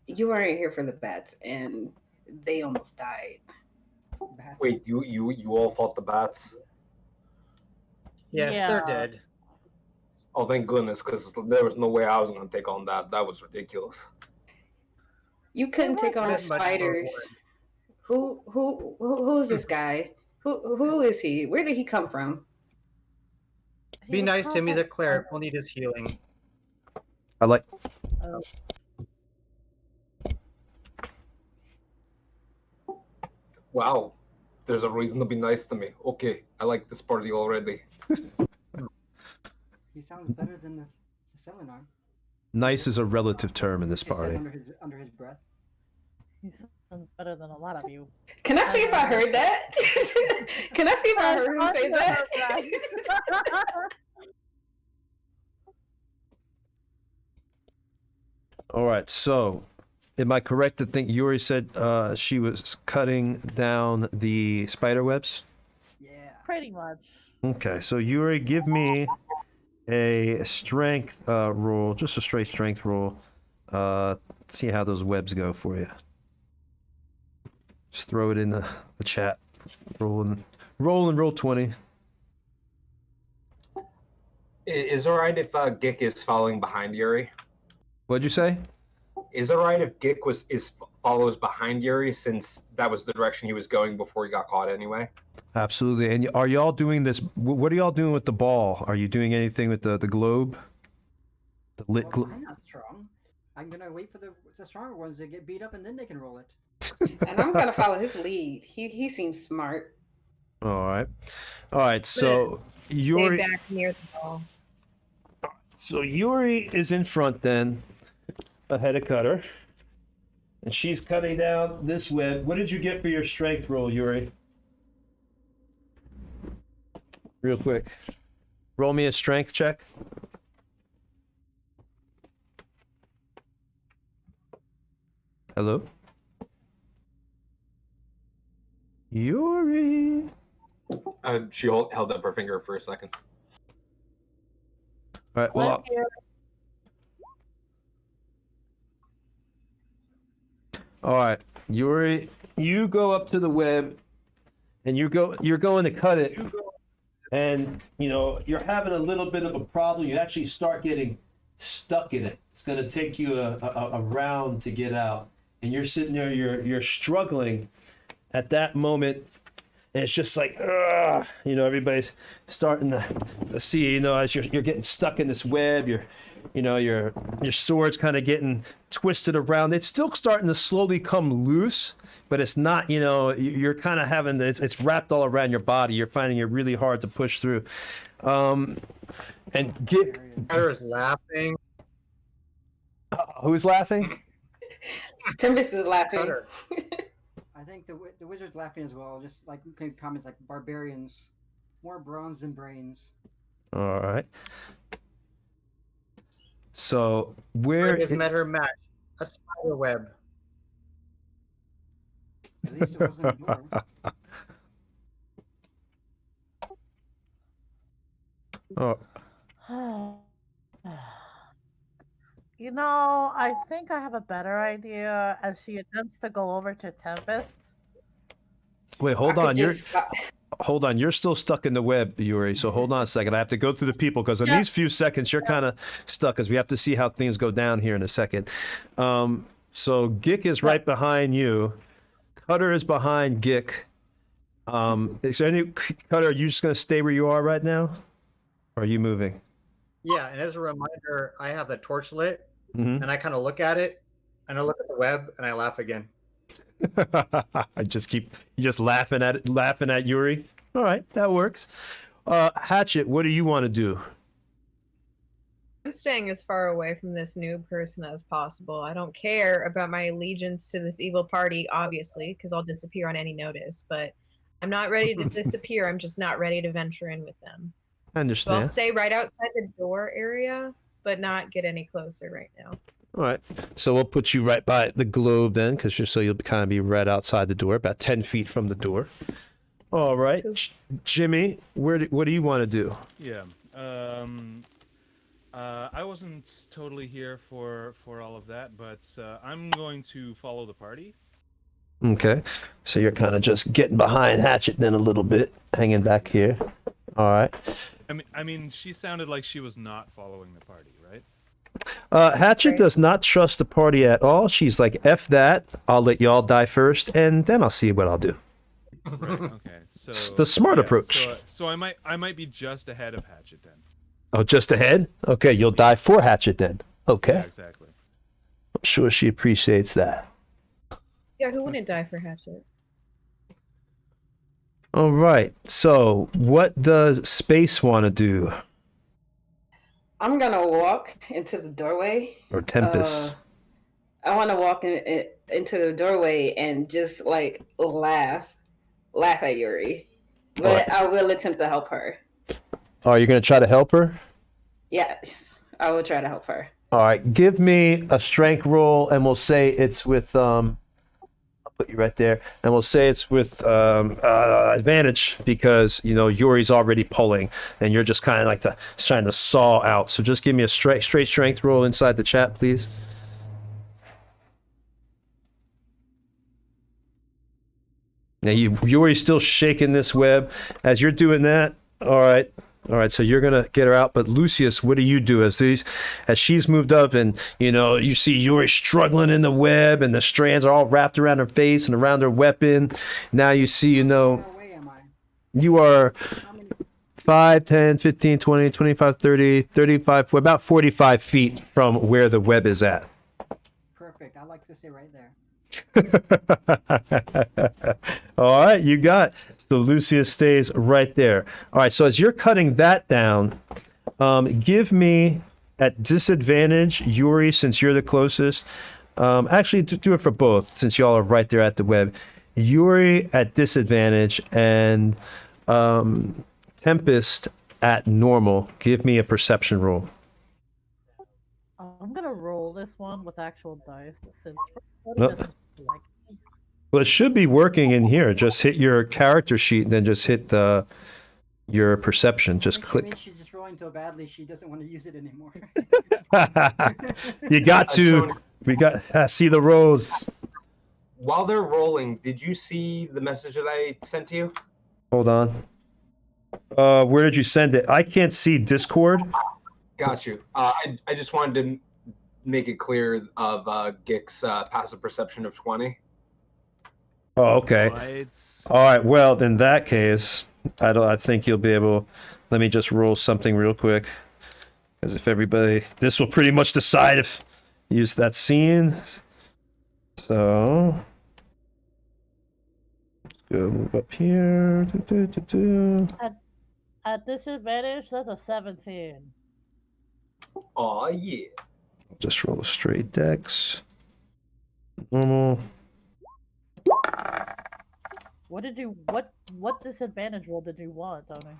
you weren't here for the bats, and they almost died. Bats. Wait, you all fought the bats? Yes, Yeah. they're dead. Oh, thank goodness, because there was no way I was going to take on that. That was ridiculous. You couldn't take on the Bit much for a spiders. Who's this guy? Who is he? Where did he come from? Be He was nice to him, he's a probably- cleric, we'll need his healing. I like. Oh, Wow, there's a reason to be nice to me. Okay, I like this party already. He sounds better than the Selenar. Nice is a relative term in this He says party. under his breath. he sounds better than a lot of you. Can I see if I heard that? Can I see if I heard him say that? All right, so am I correct to think Yuri said she was cutting down the spider webs? Yeah. Pretty much. Okay, so Yuri, give me a strength roll, just a straight strength roll. See how those webs go for you. Just throw it in the chat. Roll and roll 20. Is it alright if Gick is following behind Yuri? What'd you say? Is it alright if Gick follows behind Yuri, since that was the direction he was going before he got caught anyway? Absolutely. And are y'all doing this? What are y'all doing with the ball? Are you doing anything with the globe? The lit Well, globe? I'm not strong. I'm gonna wait for the stronger ones to get beat up, and then they can roll it. And I'm gonna follow his lead. He seems smart. All right. So Stay Yuri. back near the ball. So Yuri is in front then, ahead of Cutter. And she's cutting down this web. What did you get for your strength roll, Yuri? Real quick. Roll me a strength check. Hello? Yuri. She held up her finger for a second. All right, well, All right, Yuri, you go up to the web, and you're going to cut it, and you're having a little bit of a problem. You actually start getting stuck in it. It's going to take you a round to get out, and you're sitting there. You're struggling at that moment. And it's just like, everybody's starting to see, as you're getting stuck in this web. Your sword's kind of getting twisted around. It's still starting to slowly come loose, but it's not, you're kind of having it's wrapped all around your body. You're finding it really hard to push through. And Cutter is laughing. Who's laughing? Tempest is laughing. Cutter. I think the wizard's laughing as well. Just like comments like barbarians, more bronze than brains. All right. So where is met her match? A spider web. At least it wasn't a door. Oh, I think I have a better idea as she attempts to go over to Tempest. wait, hold on. Hold on. You're still stuck in the web, Yuri. So hold on a second. I have to go through the people because in these few seconds you're kind of stuck because we have to see how things go down here in a second. So Gick is right behind you. Cutter is behind Gick. Is there any Cutter? Are you just gonna stay where you are right now, or are you moving? Yeah, and as a reminder, I have the torch lit, Mm-hmm. and I kind of look at it, and I look at the web, and I laugh again. You just laughing at Yuri. All right, that works. Hatchet, what do you want to do? I'm staying as far away from this noob person as possible. I don't care about my allegiance to this evil party, obviously, because I'll disappear on any notice, but I'm not ready to disappear. I'm just not ready to venture in with them. I So understand. I'll stay right outside the door area, but not get any closer right now. All right, so we'll put you right by the globe then, because you'll kind of be right outside the door, about 10 feet from the door. All right, Jimmy, what do you want to do? Yeah. I wasn't totally here for all of that, but I'm going to follow the party. Okay, so you're kind of just getting behind Hatchet then a little bit, hanging back here. All right. I mean, she sounded like she was not following the party, right? Hatchet does not trust the party at all. She's like, F that, I'll let y'all die first, and then I'll see what I'll do. Right, okay. So The smart approach. So I might be just ahead of Hatchet then. Oh, just ahead? Okay, you'll die for Hatchet then. Okay. Yeah, exactly. I'm sure she appreciates that. Yeah, who wouldn't die for Hatchet? All right, so what does Space want to do? I'm gonna walk into the doorway. Or Tempest? I want to walk into the doorway and just like laugh at Yuri, but I will attempt to help her. Oh, you're going to try to help her? Yes, I will try to help her. All right, give me a strength roll, and we'll say it's with I'll put you right there, and we'll say it's with advantage because Yuri's already pulling, and you're just kind of like trying to saw out. So just give me a straight strength roll inside the chat, please. Now Yuri's still shaking this web as you're doing that. All right. So you're gonna get her out, but Lucius, what do you do as she's moved up, and you see Yuri struggling in the web, and the strands are all wrapped around her face and around her weapon. Now you see, Where away am I? you are 5, 10, 15, 20, 25, 30, 35, about 45 feet from where the web is at. Perfect. I like to stay right there. All right, you got. So Lucius stays right there. All right, so as you're cutting that down, give me at disadvantage, Yuri, since you're the closest. Actually, do it for both, since y'all are right there at the web. Yuri at disadvantage and Tempest at normal. Give me a perception roll. I'm gonna roll this one with actual dice since No. doesn't like me. Well, it should be working in here. Just hit your character sheet and then just hit your perception. Just Maybe click. she's just rolling so badly she doesn't want to use it anymore. You got to. We got see the rolls. while they're rolling, did you see the message that I sent to you? Hold on. Where did you send it? I can't see Discord. Got you. I just wanted to make it clear of Gick's passive perception of 20. Oh, okay. Lights. All right. Well, in that case, I think you'll be able. Let me just roll something real quick, because if everybody, this will pretty much decide if use that scene. So, go move up here. At disadvantage, that's a 17. Aw, yeah. Just roll a straight dex. Normal. What disadvantage roll did you want, Tony?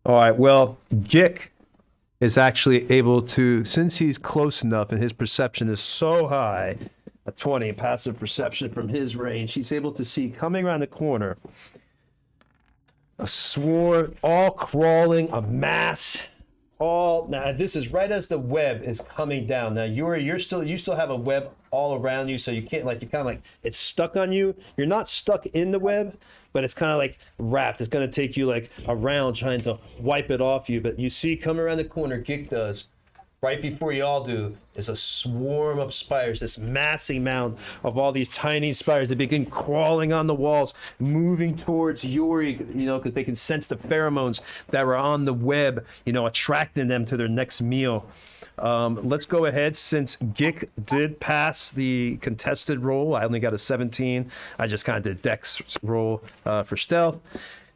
All right. Well, Gick is actually able to, since he's close enough and his perception is so high, a 20 passive perception from his range, he's able to see coming around the corner a swarm, all crawling, a mass. All now, this is right as the web is coming down. Now, you still have a web all around you, so you can't you're kind of like it's stuck on you. You're not stuck in the web, but it's kind of like wrapped. It's gonna take you like around trying to wipe it off you. But you see coming around the corner, Gick does. Right before you all do, is a swarm of spiders, this massive mound of all these tiny spiders that begin crawling on the walls, moving towards Yuri, because they can sense the pheromones that were on the web, attracting them to their next meal. Let's go ahead. Since Gick did pass the contested roll, I only got a 17. I just kind of did dex roll for stealth.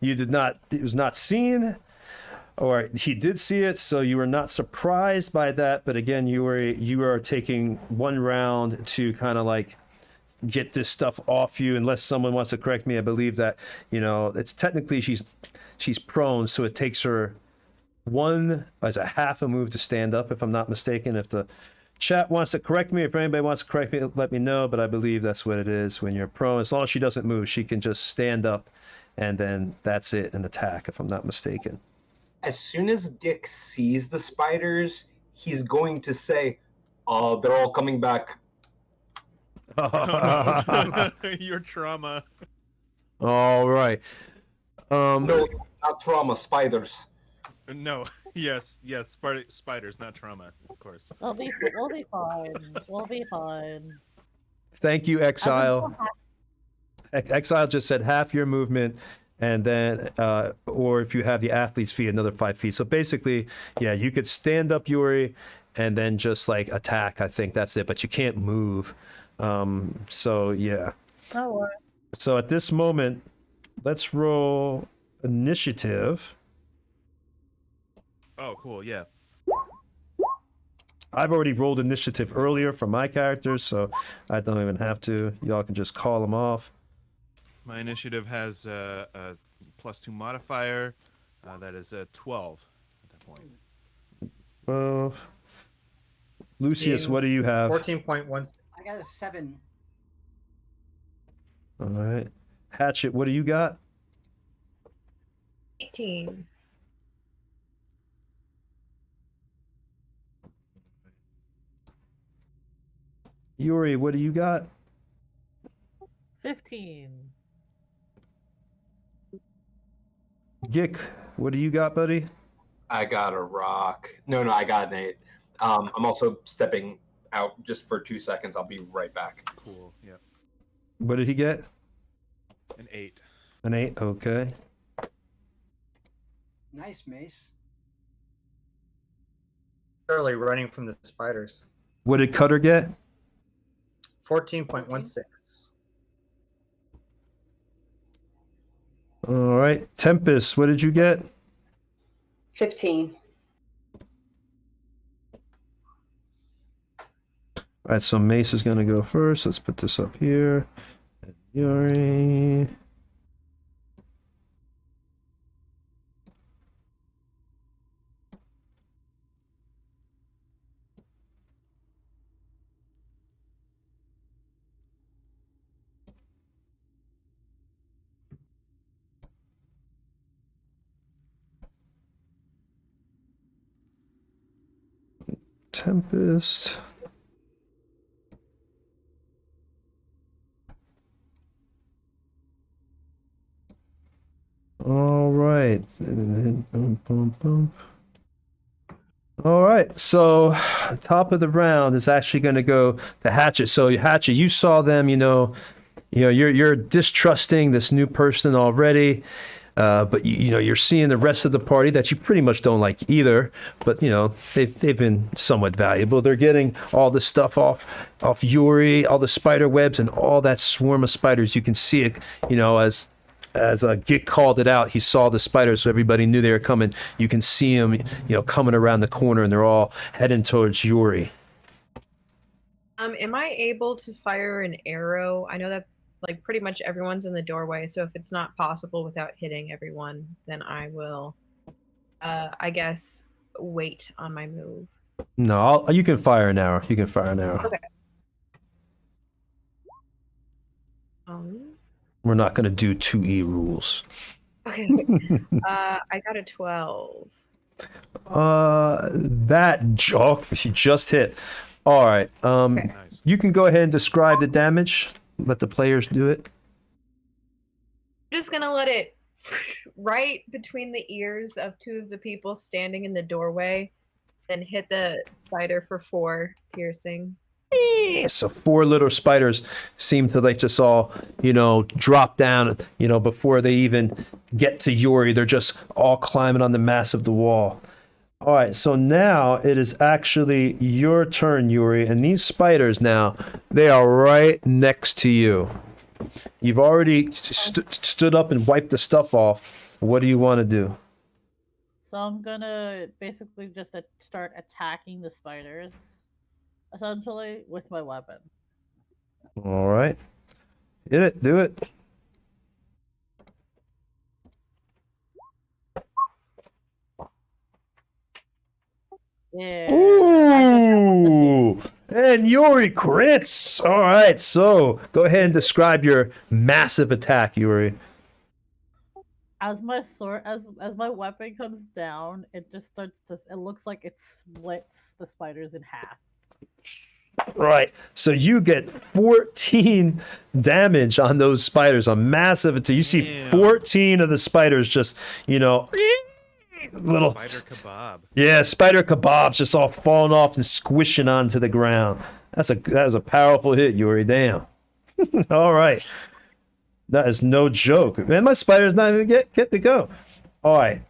You did not, it was not seen. Or he did see it, so you were not surprised by that. But again, you are taking one round to kind of like get this stuff off you. Unless someone wants to correct me, I believe that it's technically she's prone, so it takes her one as a half a move to stand up, if I'm not mistaken. If the chat wants to correct me, if anybody wants to correct me, let me know. But I believe that's what it is when you're prone. As long as she doesn't move, she can just stand up, and then that's it, and attack, if I'm not mistaken. As soon as Gick sees the spiders, he's going to say, "Oh, they're all coming back." Your trauma. All right. No, not trauma, spiders. No. Yes. Spiders, not trauma, of course. We'll be fine. We'll be fine. Thank you, Exile. Exile just said half your movement, and then, or if you have the athlete's feet, another 5 feet. So basically, yeah, you could stand up, Yuri, and then just like attack. I think that's it, but you can't move. So yeah. Oh, right. So at this moment, let's roll initiative. Oh, cool. Yeah. I've already rolled initiative earlier for my characters, so I don't even have to. Y'all can just call them off. My initiative has a +2 modifier. That is a 12 at that point. Well, Lucius, what do you have? 14.1. I got a 7. All right. Hatchet, what do you got? 18. Yuri, what do you got? 15. Gick, what do you got, buddy? I got a rock. No, I got an 8. I'm also stepping out just for 2 seconds. I'll be right back. Cool. Yeah. What did he get? An 8. An 8, okay. Nice, Mace. Early running from the spiders. What did Cutter get? 14.16. All right. Tempest, what did you get? 15. All right, so Mace is going to go first. Let's put this up here. Yuri. Tempest. Boom, boom, boom. All right, so top of the round is actually going to go to Hatchet. So Hatchet, you saw them, you're distrusting this new person already, but you're seeing the rest of the party that you pretty much don't like either. But they've been somewhat valuable. They're getting all the stuff off Yuri, all the spider webs, and all that swarm of spiders. You can see it, as Git called it out. He saw the spiders, so everybody knew they were coming. You can see them, coming around the corner, and they're all heading towards Yuri. Am I able to fire an arrow? I know that like pretty much everyone's in the doorway, so if it's not possible without hitting everyone, then I will, I guess, wait on my move. No, you can fire an arrow. You can fire an arrow. Okay. We're not going to do 2E rules. Okay. I got a 12. She just hit. All right. Okay. You can go ahead and describe the damage. Let the players do it. I'm just gonna let it right between the ears of two of the people standing in the doorway, then hit the spider for 4 piercing. So 4 little spiders seem to like just all, drop down, before they even get to Yuri. They're just all climbing on the mass of the wall. All right, so now it is actually your turn, Yuri, and these spiders now, they are right next to you. You've already stood up and wiped the stuff off. What do you want to do? So I'm gonna basically just start attacking the spiders, essentially, with my weapon. All right. Hit it. Do it. Yeah. Ooh! And Yuri crits! All right, so go ahead and describe your massive attack, Yuri. As my sword, as my weapon comes down, it just starts to. It looks like it splits the spiders in half. Right. So you get 14 damage on those spiders. A massive attack. You see 14 of the spiders just, little spider kebab. Yeah, spider kebabs just all falling off and squishing onto the ground. That was a powerful hit, Yuri. Damn. All right. That is no joke. Man, my spider's not even get to go. All right.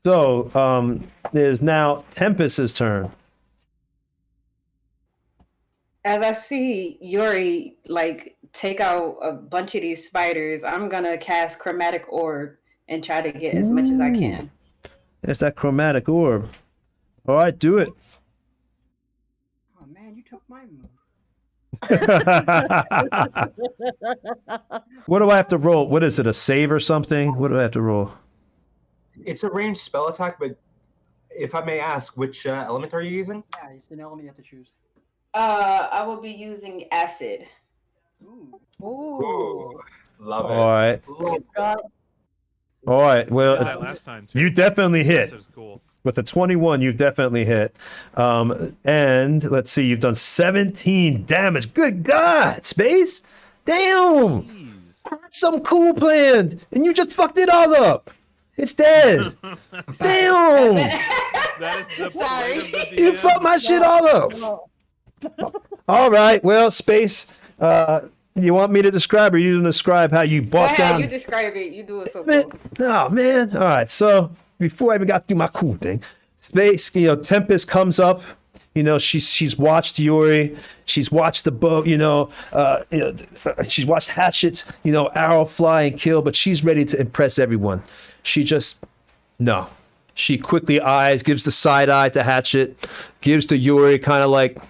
So, it is now Tempest's turn. As I see Yuri take out a bunch of these spiders, I'm gonna cast Chromatic Orb and try to get as much as I can. There's that chromatic orb. All right, do it. Oh man, you took my move. What do I have to roll? What is it, a save or something? What do I have to roll? It's a ranged spell attack, but if I may ask, which element are you using? Yeah, it's an element you have to choose. I will be using acid. Ooh. Love it. All right. God. All right. Well, Last time too. you definitely hit. That was cool. With the 21, you've definitely hit. And let's see, you've done 17 damage. Good God, Space. Damn. Jeez. I had some cool planned, and you just fucked it all up. It's dead. Damn. That is the point of the You DM. fucked my shit all up. All right. Well, Space, you want me to describe, or you going to describe how you Go bought ahead, down? you describe it. You do it so Man, cool. oh, man. All right. So before I even got through my cool thing, Space, Tempest comes up. She's watched Yuri. She's watched the bow. She's watched Hatchet's, arrow fly and kill. But she's ready to impress everyone. She quickly eyes, gives the side eye to Hatchet, gives to Yuri, kind of like,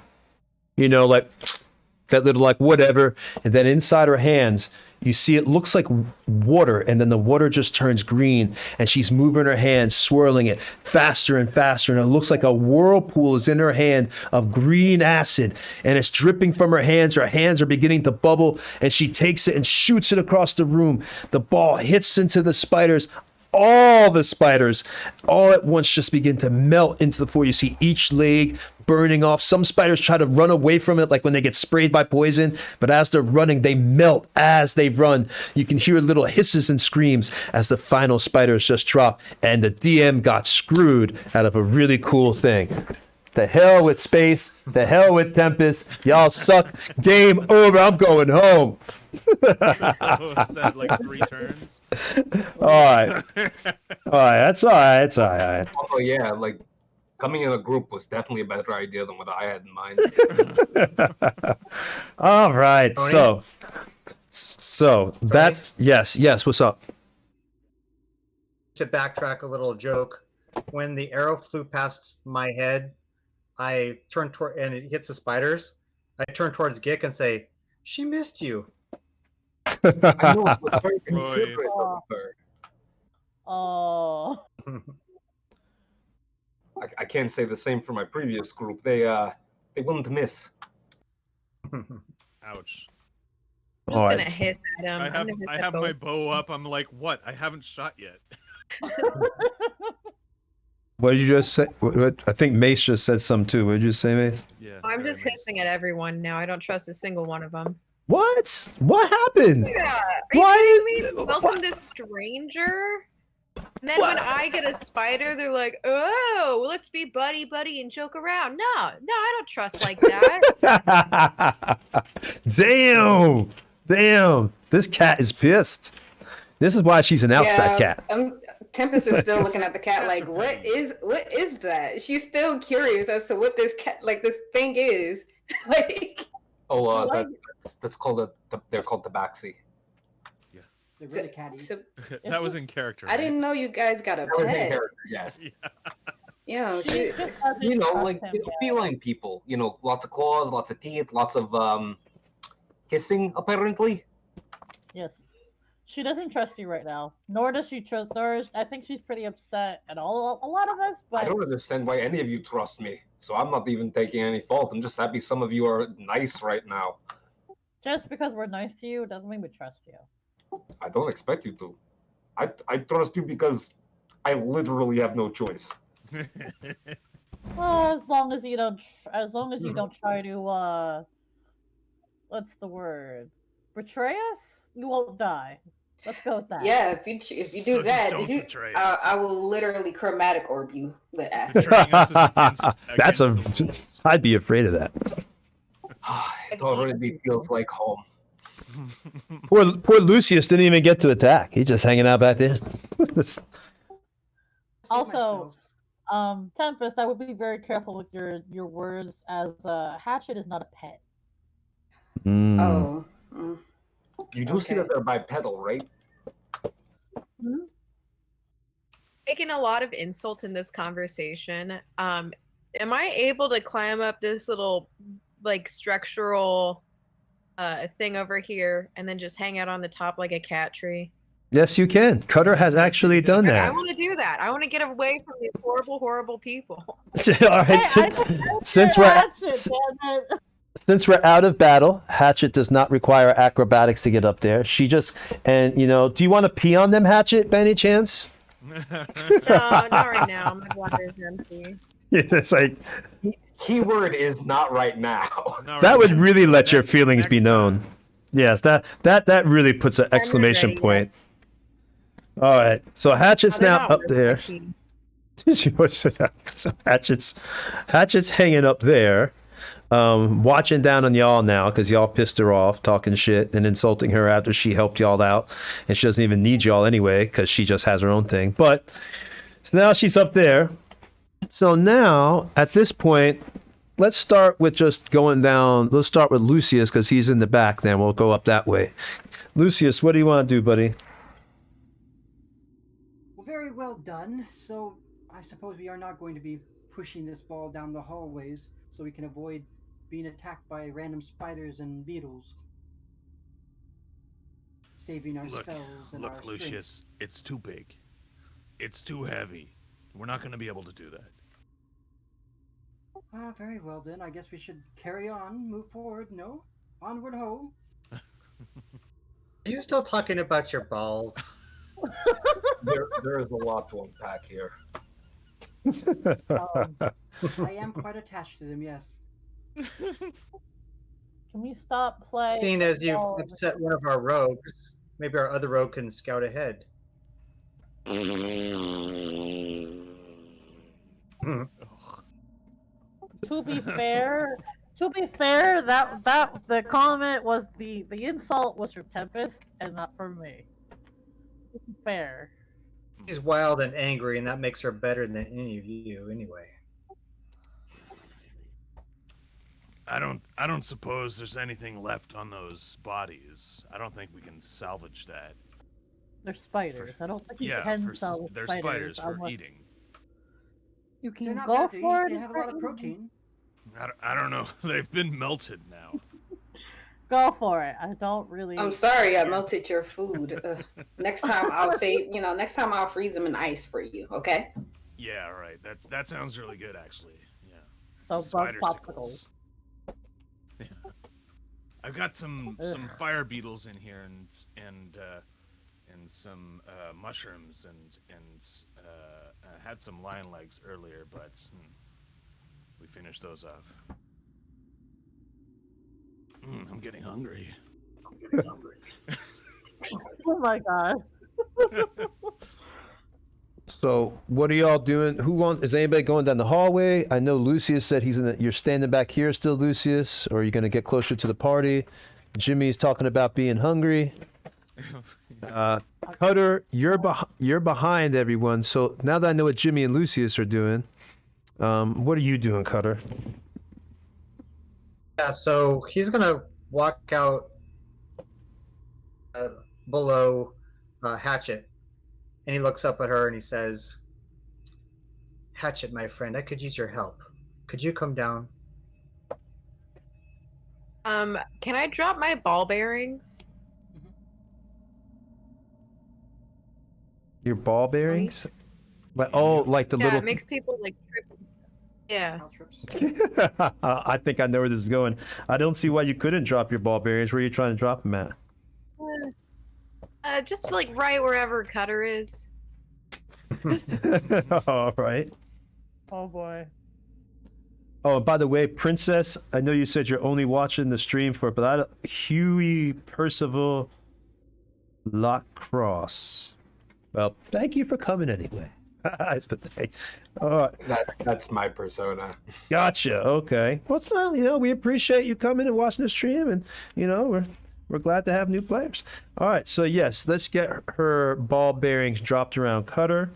that little whatever. And then inside her hands, you see it looks like water, and then the water just turns green, and she's moving her hand, swirling it faster and faster, and it looks like a whirlpool is in her hand of green acid, and it's dripping from her hands. Her hands are beginning to bubble, and she takes it and shoots it across the room. The ball hits into the spiders all the spiders all at once just begin to melt into the floor. You see each leg burning off. Some spiders try to run away from it, like when they get sprayed by poison, but as they're running, they melt as they run. You can hear little hisses and screams as the final spiders just drop, and the DM got screwed out of a really cool thing. The hell with space, the hell with Tempest. Y'all suck. Game over. I'm going home. Was that like 3 turns? All right. That's all right. It's all right. Oh yeah, like coming in a group was definitely a better idea than what I had in mind. All right. So that's yes. What's up? To backtrack a little joke, when the arrow flew past my head, I turned toward and it hits the spiders. I turn towards Gick and say, "She missed you." I know it was very considerate of her. Oh. I can't say the same for my previous group. They wouldn't miss. Ouch. I'm just gonna hiss at him. I have my bow up. I'm like, what? I haven't shot yet. What did you just say? What, I think Mace just said something too. What did you say, Mace? Yeah. I'm just hissing at everyone now. I don't trust a single one of them. What? What happened? Yeah. Are Why you kidding me? Welcome this stranger. And then when I get a spider, they're like, "Oh, let's be buddy and joke around." No, I don't trust like that. Damn! This cat is pissed. This is why she's an outside cat. Tempest is still looking at the cat like, what is that? She's still curious as to what this cat, like this thing is. Like, that's called they're called tabaxi. They're really catty. That was in character. I didn't know you guys got a pet. Yes. Yeah, like feline people. Lots of claws, lots of teeth, lots of hissing. Apparently. Yes. She doesn't trust you right now, nor does she trust hers. I think she's pretty upset at a lot of us. But I don't understand why any of you trust me, so I'm not even taking any fault. I'm just happy some of you are nice right now. Just because we're nice to you doesn't mean we trust you. I don't expect you to. I trust you because I literally have no choice. Well, as long as you don't try to what's the word? Betray us? You won't die. Let's go with that. Yeah, if you do that, I will literally chromatic orb you with acid. I'd be afraid of that. It already feels like home. Poor Lucius didn't even get to attack. He's just hanging out back there. Also, Tempest, I would be very careful with your words, as Hatchet is not a pet. Oh. You do see that they're bipedal, right? Taking a lot of insult in this conversation. Am I able to climb up this little structural thing over here and then just hang out on the top like a cat tree? Yes, you can. Cutter has actually done that. I want to do that. I want to get away from these horrible people. All right, since we're out of battle, Hatchet does not require acrobatics to get up there. She just, do you want to pee on them, Hatchet, by any chance? No, not right now. My bladder's empty. It's like... Keyword is not right now. That would really let your feelings be known. Yes, that really puts an exclamation point. All right, so Hatchet's now up there. So Hatchet's hanging up there, watching down on y'all now because y'all pissed her off, talking shit and insulting her after she helped y'all out, and she doesn't even need y'all anyway because she just has her own thing. But so now she's up there. So now at this point, let's start with just going down. Let's start with Lucius because he's in the back. Then we'll go up that way. Lucius, what do you want to do, buddy? Well, very well done. So I suppose we are not going to be pushing this ball down the hallways so we can avoid being attacked by random spiders and beetles. Saving our spells and our Lucius, strength. it's too big. It's too heavy. We're not going to be able to do that. Ah, very well then. I guess we should carry on, move forward. No? Onward ho. Are you still talking about your balls? There is a lot to unpack here. I am quite attached to them, yes. Can we stop playing? Seeing as you've Oh, upset one of our rogues, maybe our other rogue can scout ahead. to be fair, that the comment was the insult was for Tempest and not for me. To be fair. She's wild and angry, and that makes her better than any of you, anyway. I don't suppose there's anything left on those bodies. I don't think we can salvage that. They're spiders. I don't think you Yeah, can salvage they're spiders. spiders for eating. You They're can not go bad to eat. for it. They have a lot of protein. I don't know. They've been melted now. Go for it. I don't really. I'm sorry, I melted your food. Next time I'll say, next time I'll freeze them in ice for you. Okay? Yeah, right. That sounds really good, actually. Yeah. So Spider bug sickles. popsicles. Yeah. I've got some fire beetles in here and some mushrooms and I had some lion legs earlier, but we finished those off. I'm getting hungry. Oh my god. So what are y'all doing? Is anybody going down the hallway? I know Lucius said you're standing back here still, Lucius, or are you gonna get closer to the party? Jimmy's talking about being hungry. Cutter, you're behind everyone. So now that I know what Jimmy and Lucius are doing, what are you doing, Cutter? Yeah, so he's gonna walk out below Hatchet, and he looks up at her and he says, "Hatchet, my friend, I could use your help. Could you come down?" Can I drop my ball bearings? Your ball bearings? Like like the Yeah, little. it makes people like trip. Yeah. I think I know where this is going. I don't see why you couldn't drop your ball bearings. Where are you trying to drop them at? Just like right wherever Cutter is. All right. Oh boy. Oh, and by the way, Princess, I know you said you're only watching the stream for it, but Huey Percival Lacrosse. Well, thank you for coming anyway. That's my persona. Gotcha. Okay. Well, it's not, we appreciate you coming and watching the stream, and we're glad to have new players. All right. So yes, let's get her ball bearings dropped around Cutter.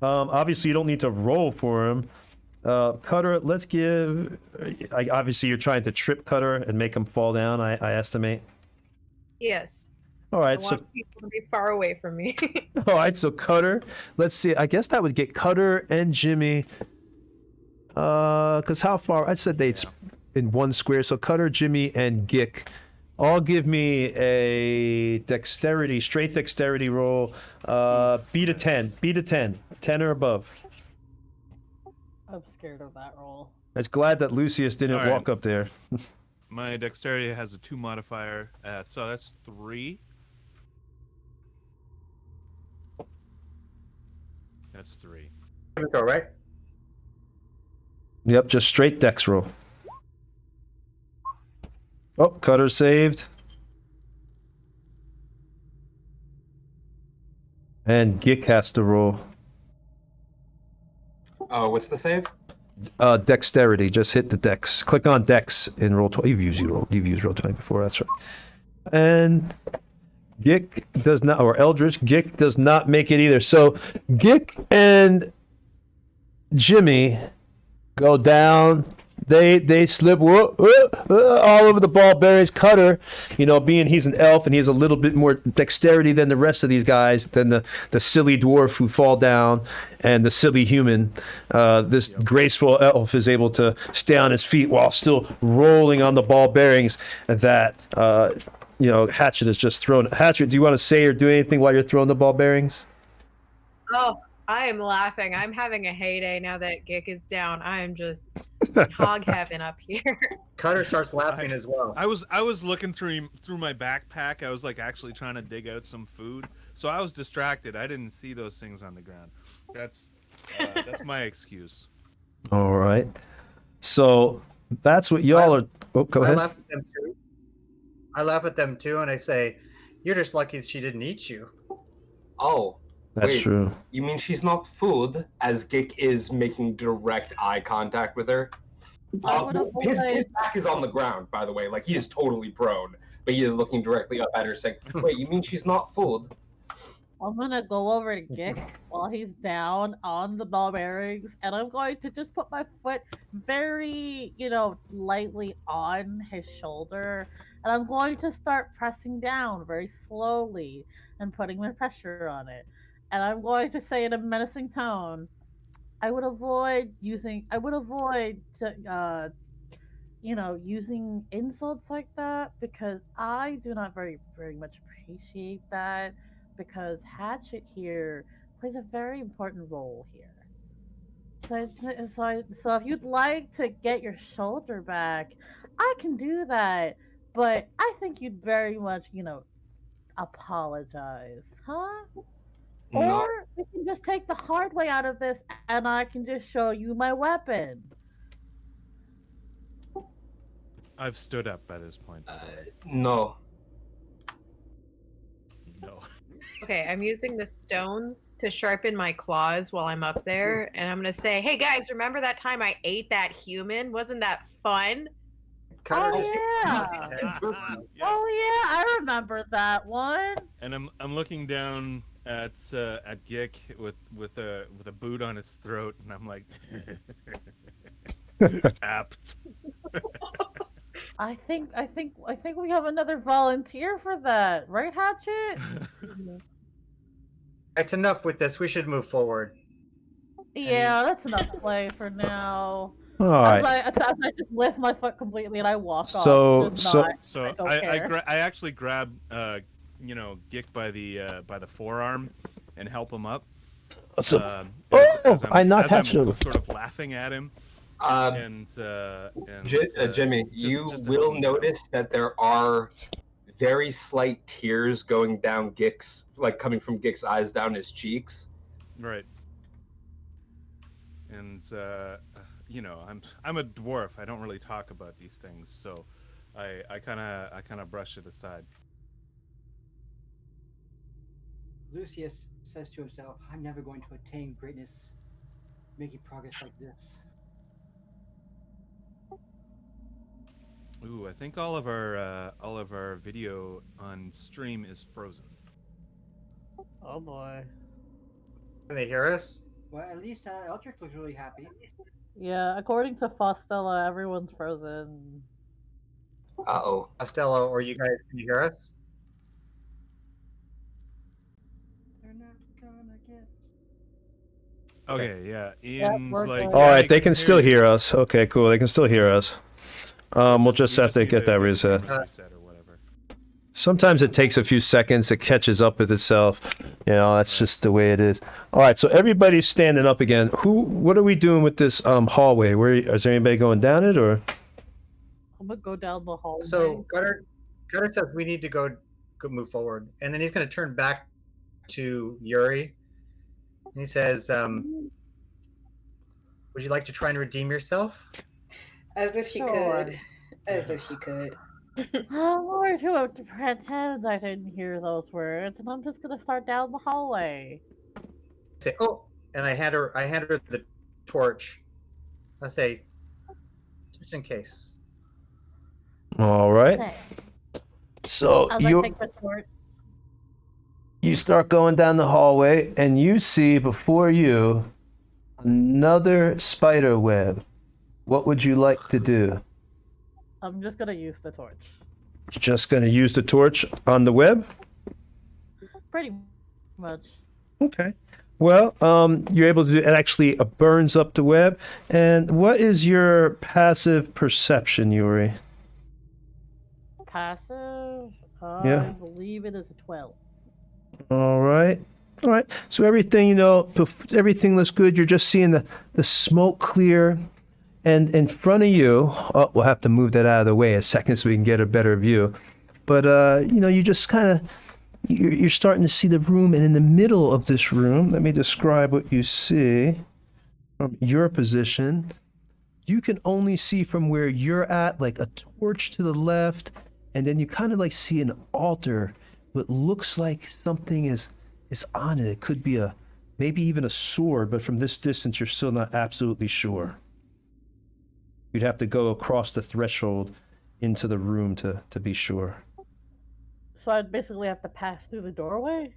Obviously, you don't need to roll for him. Cutter, let's give. Obviously, you're trying to trip Cutter and make him fall down. I estimate. Yes. All right. I want people to be far away from me. All right. So Cutter, let's see. I guess that would get Cutter and Jimmy. Because how far? I said they'd in one square. So Cutter, Jimmy, and Gick. All give me a straight dexterity roll. Beat a 10. 10 or above. I'm scared of that roll. I was glad that Lucius didn't walk up there. My dexterity has a 2 modifier, so that's 3. That's 3. All right. Yep, just straight dex roll. Oh, Cutter saved. And Gick has to roll. Oh, what's the save? Dexterity. Just hit the dex. Click on dex in roll 20. You've used roll 20 before. That's right. And Gick does not, or Eldritch, Gick does not make it either. So Gick and Jimmy go down. They slip all over the ball bearings. Cutter, being he's an elf and he has a little bit more dexterity than the rest of these guys, than the silly dwarf who fall down and the silly human. This graceful elf is able to stay on his feet while still rolling on the ball bearings that Hatchet has just thrown. Hatchet, do you want to say or do anything while you're throwing the ball bearings? Oh, I am laughing. I'm having a heyday now that Gick is down. I am just hog heaven up here. Cutter starts laughing as well. I was looking through my backpack. I was like actually trying to dig out some food, So I was distracted. I didn't see those things on the ground. That's my excuse. All right. So that's what y'all are. Oh, go I ahead. laugh at them too. I laugh at them too, and I say, "You're just lucky she didn't eat you." Oh, That's wait. true. You mean she's not food? As Gick is making direct eye contact with her. His back is on the ground, by the way. Like, he is totally prone, but he is looking directly up at her, saying, "Wait, you mean she's not food?" I'm gonna go over to Gick while he's down on the ball bearings, and I'm going to just put my foot very, lightly on his shoulder, and I'm going to start pressing down very slowly and putting my pressure on it. And I'm going to say in a menacing tone, I would avoid using insults like that because I do not very much appreciate that because Hatchet here plays a very important role here. So if you'd like to get your shoulder back, I can do that. But I think you'd very much, apologize, huh? No. Or we can just take the hard way out of this and I can just show you my weapon. I've stood up by this point. By the way. No. No. Okay, I'm using the stones to sharpen my claws while I'm up there, and I'm gonna say, "Hey guys, remember that time I ate that human? Wasn't that fun?" Oh yeah. Oh yeah, I remember that one. And I'm looking down at Gick with a boot on his throat, and I'm like, apt. I think we have another volunteer for that, right, Hatchet? It's enough with this. We should move forward. Yeah, that's enough play for now. All right. I just lift my foot completely and I walk So- off. So I actually grab Gick by the forearm and help him up. So- as I not as I'm touched him. sort of laughing at him. Jimmy, you will notice that there are very slight tears going down Gick's, like coming from Gick's eyes down his cheeks. Right. And I'm a dwarf. I don't really talk about these things, so I kind of brush it aside. Lucius says to himself, "I'm never going to attain greatness making progress like this." Ooh, I think all of our video on stream is frozen. Oh boy. Can they hear us? Well, at least Eldrick looks really happy. Yeah, according to Fostella, everyone's frozen. Uh-oh. Costello, or you guys, can you hear us? They're not gonna get. Okay, yeah. Yep, Ian's we're like. good. All right, "I they can still you." hear us. Okay, cool. They can still hear us. We'll just have to need get that the reset. camera reset or whatever. Sometimes it takes a few seconds. It catches up with itself. You know, that's just the way it is. All right, so everybody's standing up again. What are we doing with this hallway? Is there anybody going down it, or? I'm gonna go down the hallway. So Gutter says we need to go move forward, and then he's going to turn back to Yuri. And he says, "Would you like to try and redeem yourself?" As if she Sure. could. As if she could. I'm going to pretend I didn't hear those words, and I'm just gonna start down the hallway. Say, "Oh," and I hand her the torch. I say, "Just in case." All right. Okay. So As I take the torch. you start going down the hallway, and you see before you another spider web. What would you like to do? I'm just gonna use the torch. Just going to use the torch on the web? Pretty much. Okay. Well, you're able to do it. Actually burns up the web. And what is your passive perception, Yuri? Passive? Yeah. I believe it is a 12. All right. All right. So everything, everything looks good. You're just seeing the smoke clear. And in front of you, we'll have to move that out of the way a second so we can get a better view. But, you just kind of you're starting to see the room, and in the middle of this room, let me describe what you see from your position. You can only see from where you're at, like a torch to the left, and then you kind of like see an altar, but looks like something is on it. It could be maybe even a sword, but from this distance, you're still not absolutely sure. You'd have to go across the threshold into the room to be sure. So I'd basically have to pass through the doorway?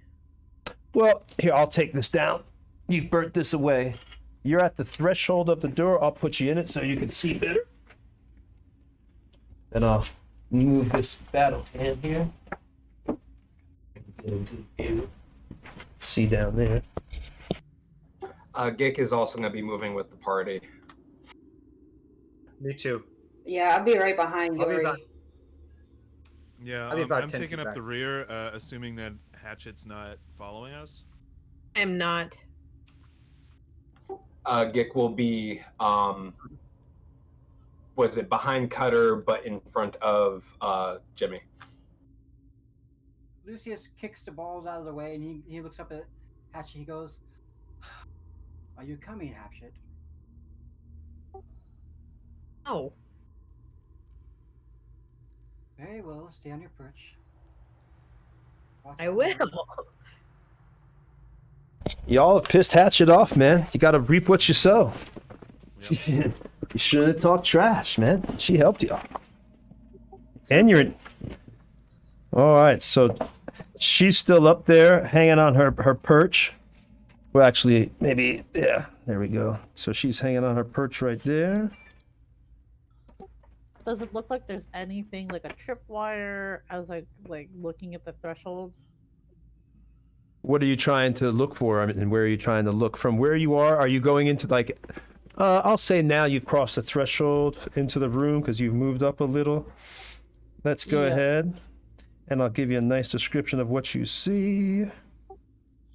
Well, here, I'll take this down. You've burnt this away. You're at the threshold of the door. I'll put you in it so you can see better. And I'll move this battle hand here. Get a good view. See down there. Gick is also going to be moving with the party. Me too. Yeah, I'll be right behind I'll be Yuri. back. Yeah, I'll be about I'm 10 taking feet up back. the rear, assuming that Hatchet's not following us. I'm not. Gick will be, was it behind Cutter, but in front of Jimmy. Lucius kicks the balls out of the way, and he looks up at Hatchet. He goes, "Are you coming, Hatchet?" Oh. Very well. Stay on your perch. Watch I out. will. Y'all have pissed Hatchet off, man. You gotta reap what you sow. Yep. You shouldn't have talked trash, man. She helped you. And you're... All right, so she's still up there hanging on her perch. Well, actually, maybe, yeah, there we go. So she's hanging on her perch right there. Does it look like there's anything like a tripwire as like looking at the threshold? What are you trying to look for? I mean, and where are you trying to look? From where you are you going into like... I'll say now you've crossed the threshold into the room because you've moved up a little. Let's go ahead, and I'll give you a nice description of what you see.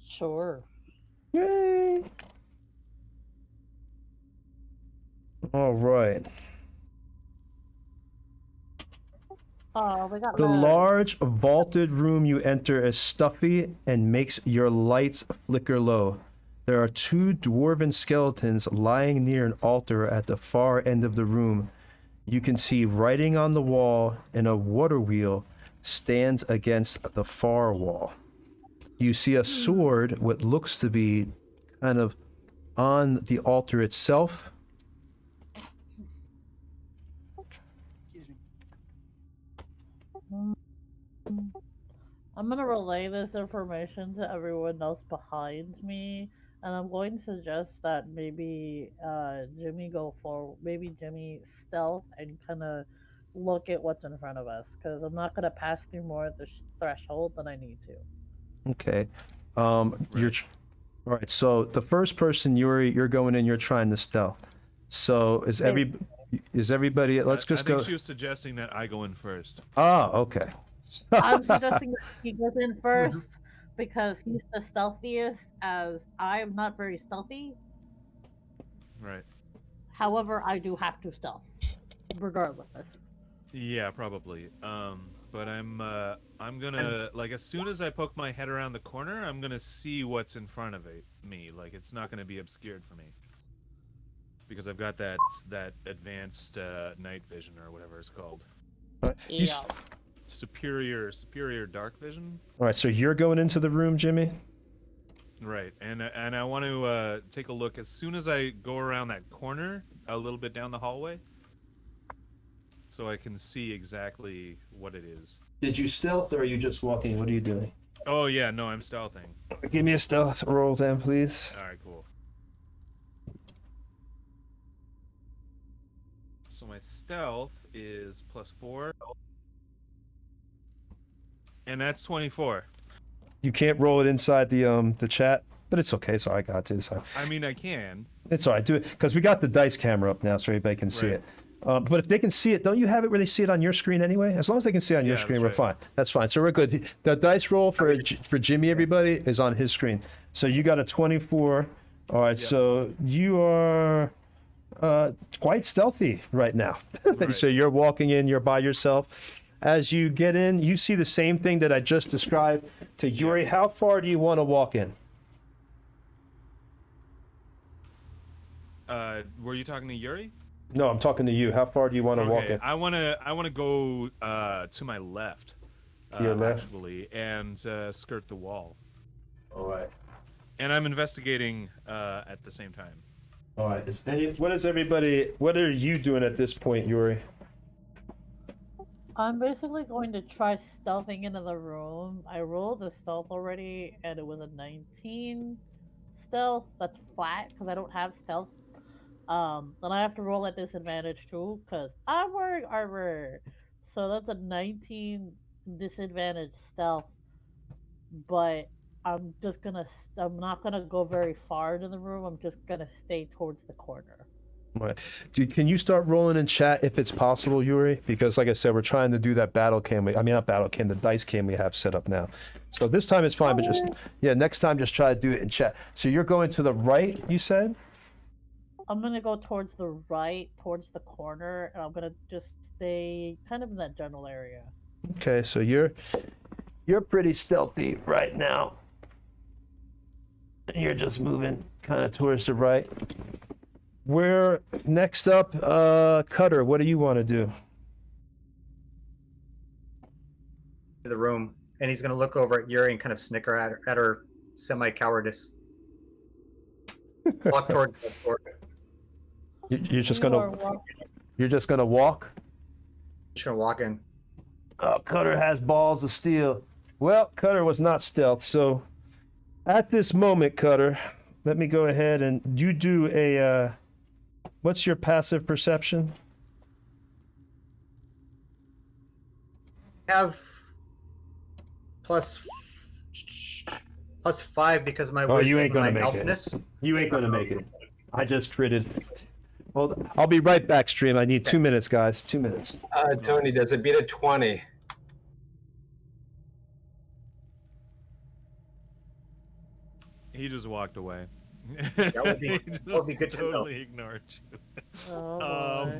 Sure. Yay! All right. Oh, we got The that. large vaulted room you enter is stuffy and makes your lights flicker low. There are two dwarven skeletons lying near an altar at the far end of the room. You can see writing on the wall, and a water wheel stands against the far wall. You see a sword, what looks to be kind of on the altar itself. Excuse me. I'm gonna relay this information to everyone else behind me, and I'm going to suggest that maybe Jimmy go for Jimmy stealth and kind of look at what's in front of us, because I'm not gonna pass through more of the threshold than I need to. Okay. You're all right. So the first person you're going in, you're trying to stealth. So is everybody? Let's just I think go. she was suggesting that I go in first. Oh, okay. I'm suggesting that he goes in first because he's the stealthiest, as I'm not very stealthy. Right. However, I do have to stealth, regardless. Yeah, probably. But I'm gonna like as soon as I poke my head around the corner, I'm gonna see what's in front of me. Like it's not gonna be obscured for me because I've got that advanced night vision or whatever it's called. Yeah. Superior dark vision. All right. So you're going into the room, Jimmy. Right, and I want to take a look as soon as I go around that corner a little bit down the hallway, so I can see exactly what it is. Did you stealth, or are you just walking? What are you doing? Oh yeah, no, I'm stealthing. Give me a stealth roll, then, please. All right, cool. So my stealth is +4, and that's 24. You can't roll it inside the chat, but it's okay. So I got this. I mean, I can. It's all right. Do it because we got the dice camera up now, so everybody can see it. But if they can see it, don't you have it where they see it on your screen anyway? As long as they can see it on your screen, we're fine. That's fine. So we're good. The dice roll for Jimmy, everybody, is on his screen. So you got a 24. All right. So you are quite stealthy right now. So you're walking in. You're by yourself. As you get in, you see the same thing that I just described to Yuri. How far do you want to walk in? Were you talking to Yuri? No, I'm talking to you. How far do you want to walk in? I wanna go to my left. Your left? Actually, and skirt the wall. All right. And I'm investigating at the same time. All right. What are you doing at this point, Yuri? I'm basically going to try stealthing into the room. I rolled a stealth already, and it was a 19 stealth. That's flat because I don't have stealth. Then I have to roll at disadvantage too because I'm wearing armor. So that's a 19 disadvantage stealth. But I'm not gonna go very far into the room. I'm just gonna stay towards the corner. Right. Can you start rolling in chat if it's possible, Yuri? Because like I said, we're trying to do that battle cam. Not battle cam, the dice cam we have set up now. So this time it's fine, but just, next time just try to do it in chat. So you're going to the right, you said? I'm gonna go towards the right, towards the corner, and I'm gonna just stay kind of in that general area. Okay, so you're pretty stealthy right now. You're just moving kind of towards the right. We're next up, Cutter. What do you want to do? The room, and he's going to look over at Yuri and kind of snicker at her semi-cowardice. Walk toward the door. You're just gonna walk? Just gonna walk in. Oh, Cutter has balls of steel. Well, Cutter was not stealth, so at this moment, Cutter, let me go ahead and you do a. What's your passive perception? I have plus 5 because of my wisdom you ain't gonna and my make elfness. it. You ain't gonna make it. I just critted. Well, I'll be right back, stream. I need 2 minutes, guys. 2 minutes. Tony, does it beat a 20? He just walked away. That would be good to know. Totally ignored you. Oh,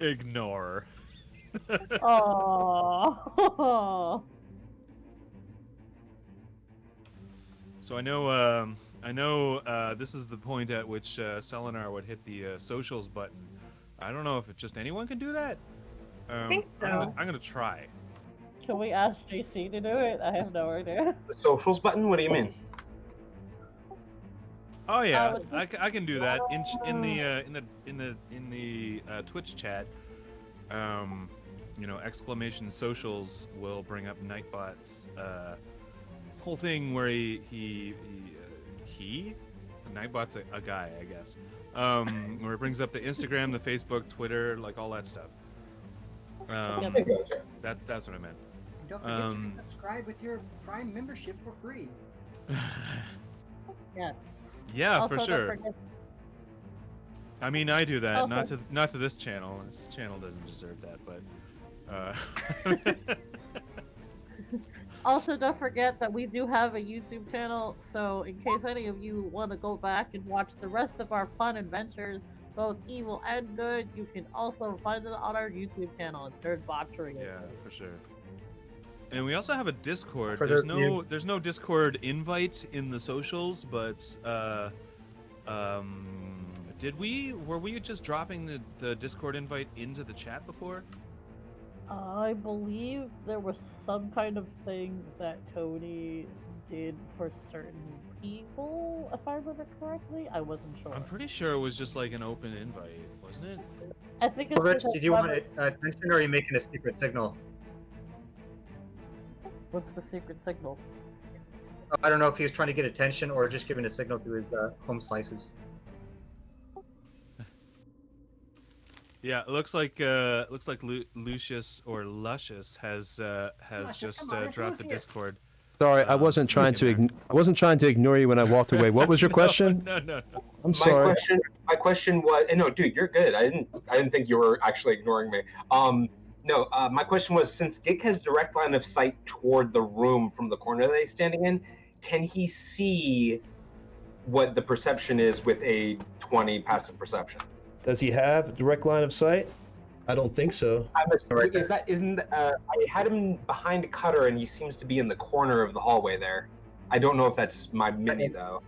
Ignore. Oh. So I know this is the point at which Selenar would hit the socials button. I don't know if it's just anyone can do that. I think so. I'm gonna try. Can we ask JC to do it? I have no idea. The socials button? What do you mean? Oh yeah, I can do that in the Twitch chat. Exclamation socials will bring up Nightbot's whole thing where Nightbot's a guy, I guess. Where it brings up the Instagram, the Facebook, Twitter, like all that stuff. That's what I meant. Don't forget to subscribe with your Prime membership for free. Yeah. Yeah, Also, for don't sure. forget- I mean, I do that. Also- Not to this channel. This channel doesn't deserve that, but. Also, don't forget that we do have a YouTube channel, so in case any of you want to go back and watch the rest of our fun adventures, both evil and good, you can also find it on our YouTube channel. It's Nerdbauchery. Yeah, for sure. And we also have a Discord. For There's their- there's no Discord invite in the socials, but were we just dropping the Discord invite into the chat before? I believe there was some kind of thing that Tony did for certain people, if I remember correctly. I wasn't sure. I'm pretty sure it was just like an open invite, wasn't it? I think it's Rich, because did you want Robert- attention or are you making a secret signal? What's the secret signal? I don't know if he was trying to get attention or just giving a signal to his home slices. Yeah, it looks like Lucius or Luscious has just come on, it's dropped the Lucius. Discord. Sorry, I wasn't trying to. I wasn't trying to ignore you when I walked away. What was your question? No. I'm sorry. My question was, no, dude, you're good. I didn't think you were actually ignoring me. No, my question was, since Dick has direct line of sight toward the room from the corner that he's standing in, can he see what the perception is with a 20 passive perception? Does he have direct line of sight? I don't think so. I had him behind Cutter, and he seems to be in the corner of the hallway there. I don't know if that's my mini though.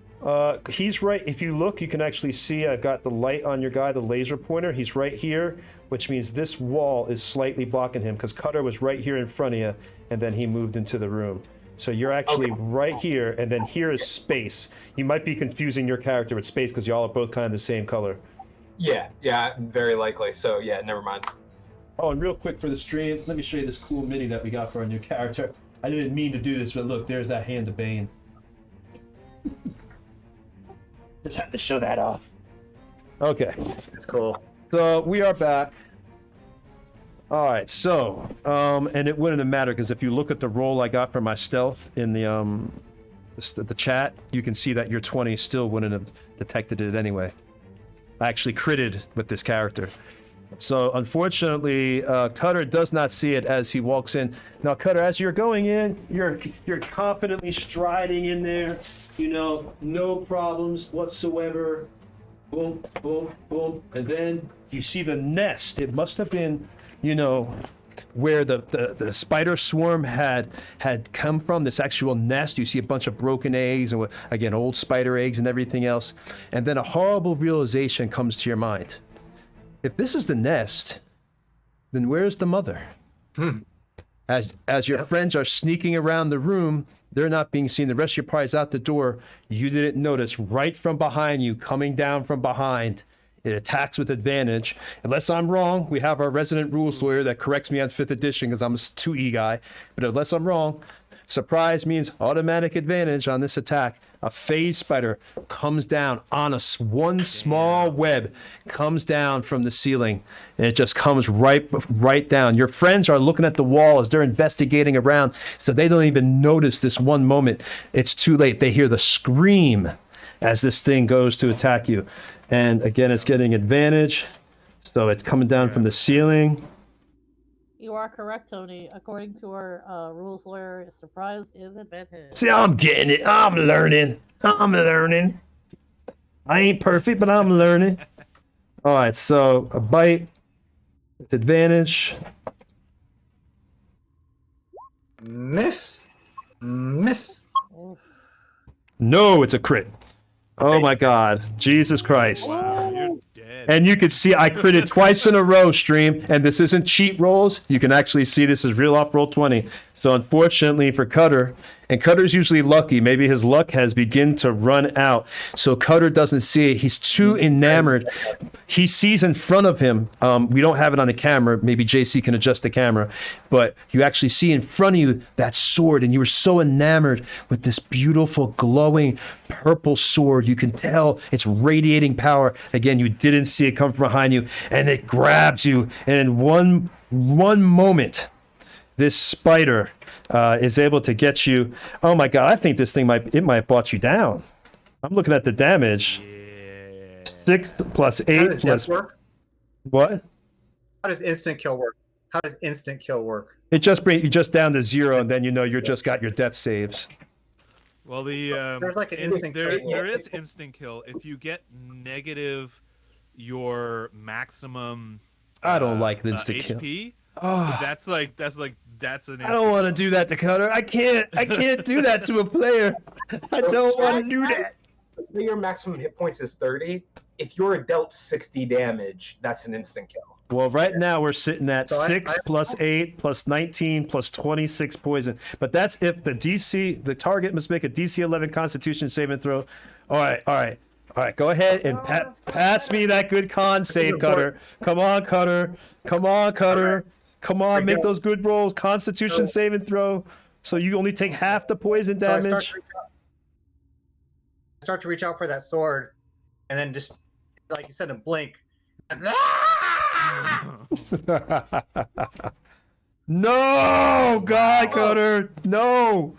He's right. If you look, you can actually see I've got the light on your guy, the laser pointer. He's right here, which means this wall is slightly blocking him because Cutter was right here in front of you, and then he moved into the room. So you're actually right here, and then here is space. You might be confusing your character with space because y'all are both kind of the same color. Yeah, very likely. So yeah, never mind. Oh, and real quick for the stream, let me show you this cool mini that we got for our new character. I didn't mean to do this, but look, there's that Hand of Bane. Just have to show that off. Okay. It's cool. So we are back. All right, so, and it wouldn't have mattered because if you look at the roll I got for my stealth in the chat, you can see that your 20 still wouldn't have detected it anyway. I actually critted with this character. So unfortunately, Cutter does not see it as he walks in. Now, Cutter, as you're going in, you're confidently striding in there. You know, no problems whatsoever. Boom, boom, boom, and then you see the nest. It must have been, you know, where the spider swarm had come from. This actual nest. You see a bunch of broken eggs and again old spider eggs and everything else. And then a horrible realization comes to your mind. If this is the nest, then where's the mother? As your friends are sneaking around the room, they're not being seen. The rest of your party's out the door. You didn't notice right from behind you, coming down from behind. It attacks with advantage. Unless I'm wrong, we have our resident rules lawyer that corrects me on 5th edition because I'm a 2E guy. But unless I'm wrong, surprise means automatic advantage on this attack. A phase spider comes down on one small web, comes down from the ceiling, and it just comes right down. Your friends are looking at the wall as they're investigating around, so they don't even notice this one moment. It's too late. They hear the scream as this thing goes to attack you. And again, it's getting advantage, so it's coming down from the ceiling. You are correct, Tony. According to our rules lawyer, surprise is advantage. See, I'm getting it. I'm learning. I ain't perfect, but I'm learning. All right, so a bite with advantage. Miss. No, it's a crit. Oh my God, Jesus Christ. Wow, you're dead. And you can see I critted twice in a row, stream, and this isn't cheat rolls. You can actually see this is real off roll 20. So unfortunately for Cutter, and Cutter's usually lucky, maybe his luck has begun to run out. So Cutter doesn't see it. He's too enamored. He sees in front of him. We don't have it on the camera. Maybe JC can adjust the camera. But you actually see in front of you that sword, and you were so enamored with this beautiful, glowing purple sword. You can tell it's radiating power. Again, you didn't see it come from behind you, and it grabs you. And in one moment, this spider is able to get you. Oh my God, I think this thing might have brought you down. I'm looking at the damage. Yeah. 6 plus 8 plus work? What? How does instant kill work? It just brings you just down to 0, and then you know you're just got your death saves. Well, there's like an instant kill. there is instant kill if you get negative your maximum. I don't like the instant kill. HP. Oh. That's an. I don't want to do that to Cutter. I can't do that to a player. I don't want to do that. Say your maximum hit points is 30. If you're dealt 60 damage, that's an instant kill. Well, right now we're sitting at 6 plus 8 plus 19 plus 26 poison. But that's if the target must make a DC 11 Constitution saving throw. All right. Go ahead and pass me that good con save, Cutter. Come on, Cutter. Come on, make those good rolls. Constitution saving throw. So you only take half the poison damage. I start to reach out for that sword, and then just, like you said, a blink. No, God, Cutter. No.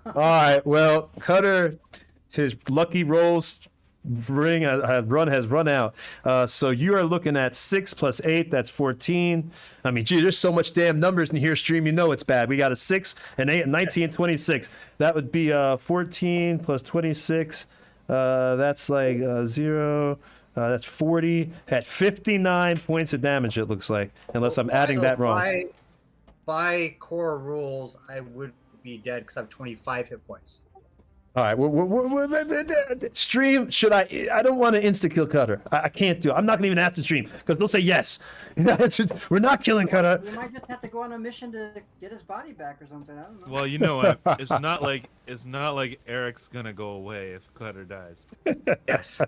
All right, well, Cutter, his lucky rolls has run out. So you are looking at 6 plus 8, that's 14. I mean, gee, there's so much damn numbers in here, stream, you know it's bad. We got a 6, an 8, 19, 26. That would be 14 plus 26. That's like 0, That's 40 at 59 points of damage. It looks like, unless I'm adding So that wrong. By core rules, I would be dead because I have 25 hit points. All right, stream. Should I? I don't want to insta kill Cutter. I can't do it. I'm not gonna even ask the stream because they'll say yes. We're not killing Cutter. We might just have to go on a mission to get his body back or something. I don't know. Well, you know what? It's not like Eric's gonna go away if Cutter dies. Yes.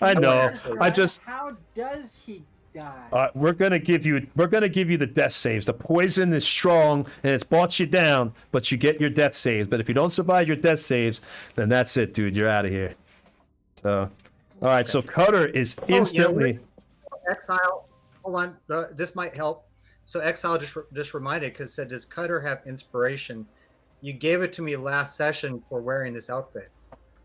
I know. I just. How does he die? We're gonna give you the death saves. The poison is strong and it's brought you down, but you get your death saves. But if you don't survive your death saves, then that's it, dude. You're out of here. So, all right. So Cutter is instantly Exile. Hold on. This might help. So Exile just reminded because said, does Cutter have inspiration? You gave it to me last session for wearing this outfit.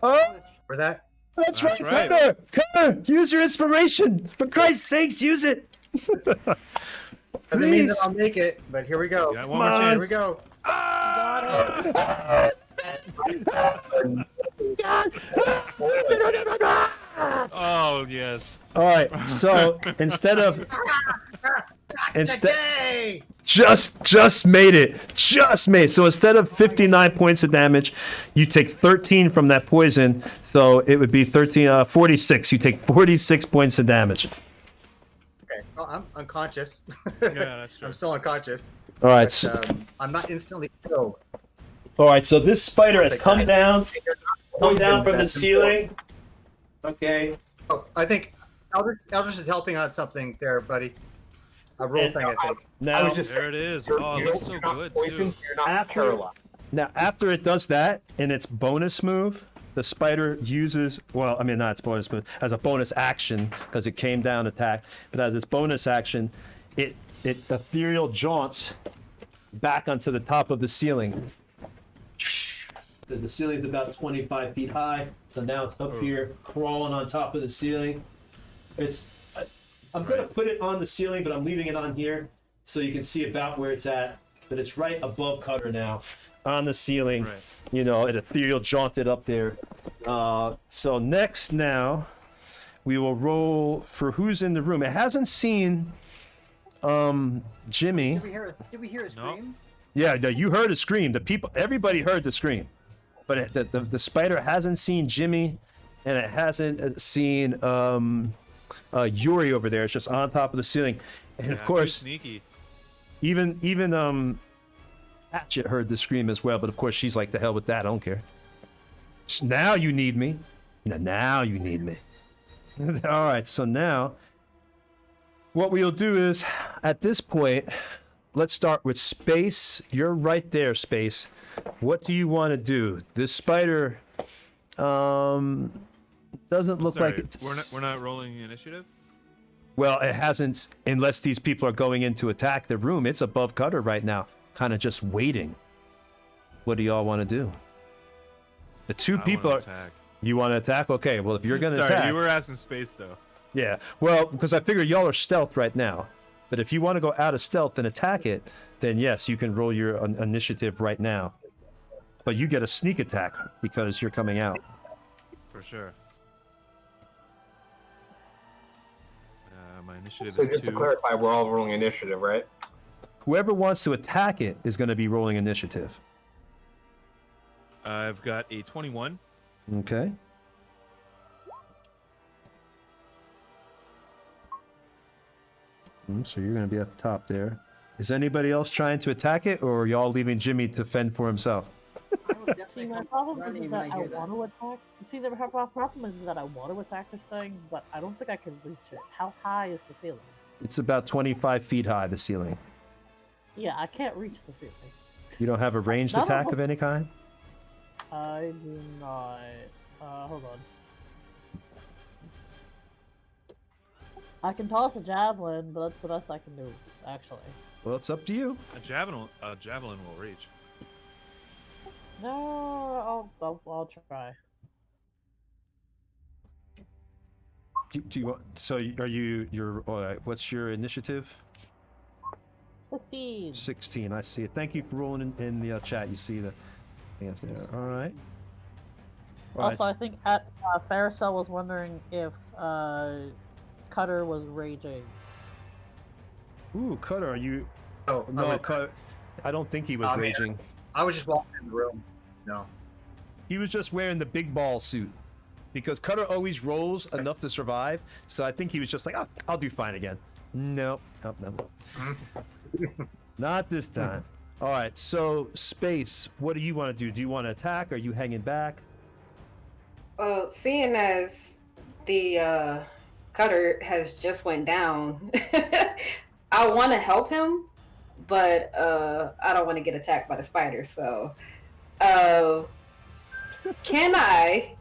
Oh, for that. That's right, Cutter! Cutter! Use your inspiration! For Christ's sakes, use it! Doesn't mean that I'll make it, but here we go. Yeah, one more chance. Here we go. Oh, yes. All right, so instead of... Just made it. So instead of 59 points of damage, you take 13 from that poison. So it would be 46. You take 46 points of damage. Okay. Oh, I'm unconscious. Yeah, that's true. I'm still unconscious. All right. But, I'm not instantly killed. All right. So this spider has come down from the ceiling. Okay. Oh, I think Eldritch is helping on something there, buddy. A roll thing, I think. Now, there it is. Oh, it looks so good, too. Now, after it does that, in its bonus move, the spider uses, well, I mean, not its bonus move, as a bonus action, because it came down attack, but as its bonus action, it ethereal jaunts back onto the top of the ceiling. Because the ceiling's about 25 feet high, so now it's up here, crawling on top of the ceiling. I'm going to put it on the ceiling, but I'm leaving it on here so you can see about where it's at. But it's right above Cutter now on the ceiling. Right. You know, it ethereal jaunted up there. So next now, we will roll for who's in the room. It hasn't seen Jimmy. Did we hear a scream? Yeah, no, you heard a scream. Everybody heard the scream. But the spider hasn't seen Jimmy, and it hasn't seen... Yuri over there. It's just on top of the ceiling, and of course, sneaky. Even Hatchet heard the scream as well. But of course, she's like, "The hell with that! I don't care." Now you need me. Now you need me. All right. So now, what we'll do is, at this point, let's start with Space. You're right there, Space. What do you want to do? This spider. Doesn't look like it's... We're not rolling initiative? Well, it hasn't, unless these people are going in to attack the room. It's above Cutter right now, kind of just waiting. What do y'all want to do? The two people are... Attack. You want to attack? Okay, well, if you're going to attack... Sorry, you were asking Space, though. Yeah, well, because I figure y'all are stealth right now. But if you want to go out of stealth and attack it, then yes, you can roll your initiative right now. But you get a sneak attack because you're coming out. For sure. My initiative So is just 2. to clarify, we're all rolling initiative, right? Whoever wants to attack it is going to be rolling initiative. I've got a 21. Okay. So you're going to be at the top there. Is anybody else trying to attack it, or are y'all leaving Jimmy to fend for himself? See, my problem is that I want to attack. See, the problem is that I want to attack this thing, but I don't think I can reach it. How high is the ceiling? It's about 25 feet high, the ceiling. Yeah, I can't reach the ceiling. You don't have a ranged attack of any kind? I do not. Hold on. I can toss a javelin, but that's the best I can do, actually. Well, it's up to you. A javelin will reach. No, I'll try. Do you want? So are you're? What's your initiative? 16. 16. I see it. Thank you for rolling in the chat. You see the thing up there. All right. Right. Also, I think Faracel was wondering if Cutter was raging. Ooh, Cutter, are you? Oh, No, Cutter. I don't think he was I mean, raging. I was just walking in the room. No. He was just wearing the big ball suit. Because Cutter always rolls enough to survive, so I think he was just like, oh, I'll do fine again. No. Not this time. All right, so Space, what do you want to do? Do you want to attack? Or are you hanging back? Well, seeing as the cutter has just went down, I want to help him, but I don't want to get attacked by the spider. So, can I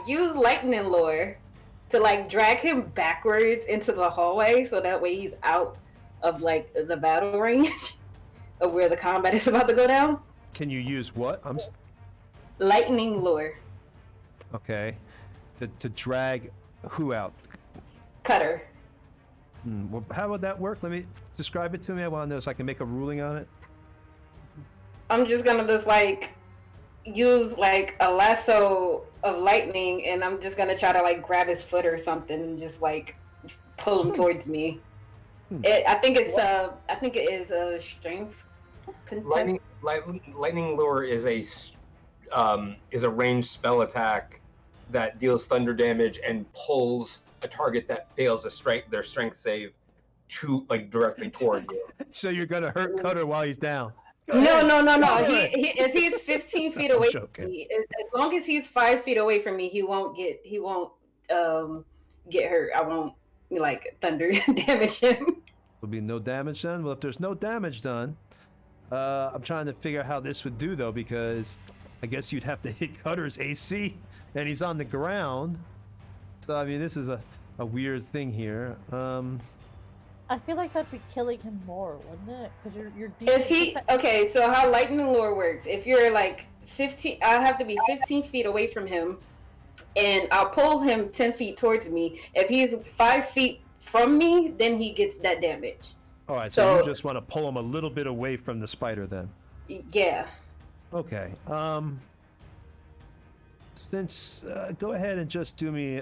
use lightning lure to like drag him backwards into the hallway so that way he's out of like the battle range of where the combat is about to go down? Can you use what? Lightning lure. Okay. To drag who out? Cutter. Well, how would that work? Let me describe it to me. I want to know so I can make a ruling on it. I'm just gonna like use like a lasso of lightning, and I'm just gonna try to like grab his foot or something and just like pull him towards me. I think it is a strength contest. Lightning lure is a ranged spell attack that deals thunder damage and pulls a target that fails their strength save to like directly toward you. So you're gonna hurt Cutter while he's down. No. If he's 15 feet away from me, as long as he's 5 feet away from me, he won't get hurt. I won't like thunder damage him. There'll be no damage done. Well, if there's no damage done, I'm trying to figure out how this would do though, because I guess you'd have to hit Cutter's AC, and he's on the ground. So I mean, this is a weird thing here. I feel like that'd be killing him more, wouldn't it? Because you're okay, so how lightning lure works? If you're like 15, I'll have to be 15 feet away from him, and I'll pull him 10 feet towards me. If he's 5 feet from me, then he gets that damage. All right, so you just want to pull him a little bit away from the spider, then? Yeah. Okay. Since go ahead and just do me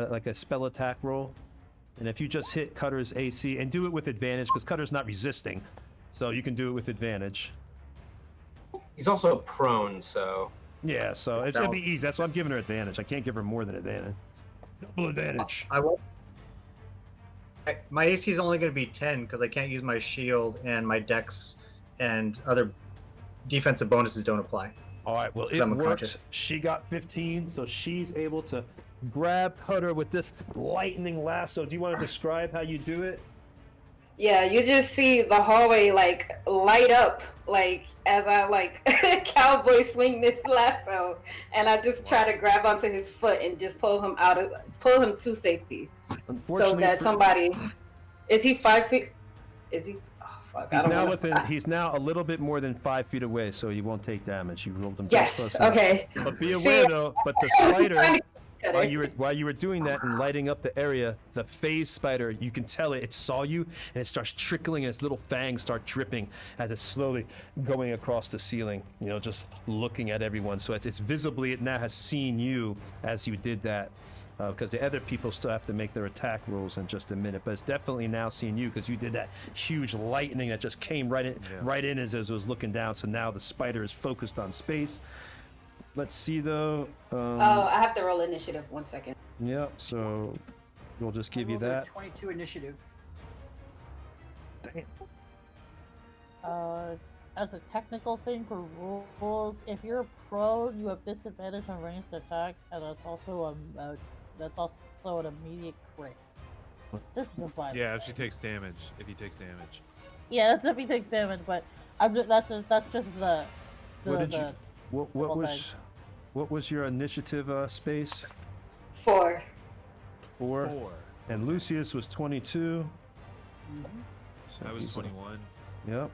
like a spell attack roll. And if you just hit Cutter's AC, and do it with advantage, because Cutter's not resisting, so you can do it with advantage. He's also prone, so... Yeah, so it's going to be easy. That's why I'm giving her advantage. I can't give her more than advantage. Double advantage. I won't. My AC is only going to be 10, because I can't use my shield, and my dex and other defensive bonuses don't apply. All right, well, it works. She got 15, so she's able to grab Cutter with this lightning lasso. Do you want to describe how you do it? Yeah, you just see the hallway like light up, like as I like cowboy swing this lasso, and I just try to grab onto his foot and just pull him to safety, so that somebody. Is he 5 feet? Is he? Oh, fuck, He's now a little bit more than 5 feet away, so he won't take damage. You rolled him. Yes. Okay. But be aware though. But the spider. While you were doing that and lighting up the area, the phase spider, you can tell it saw you, and it starts trickling, and its little fangs start dripping as it's slowly going across the ceiling, just looking at everyone. So it's visibly, it now has seen you as you did that, because the other people still have to make their attack rolls in just a minute, but it's definitely now seen you because you did that huge lightning that just came right in as it was looking down. So now the spider is focused on Space. Let's see though. I have to roll initiative. 1 second. Yep. So we'll just give you that. 22 initiative. Damn. As a technical thing for rules, if you're prone, you have disadvantage on ranged attacks, and that's also an immediate crit. This is a fun. Yeah, if he takes damage. Yeah, that's if he takes damage, but that's just the. What was your initiative, Space? 4. 4. And Lucius was 22. Mm-hmm. So I was 21. Yep.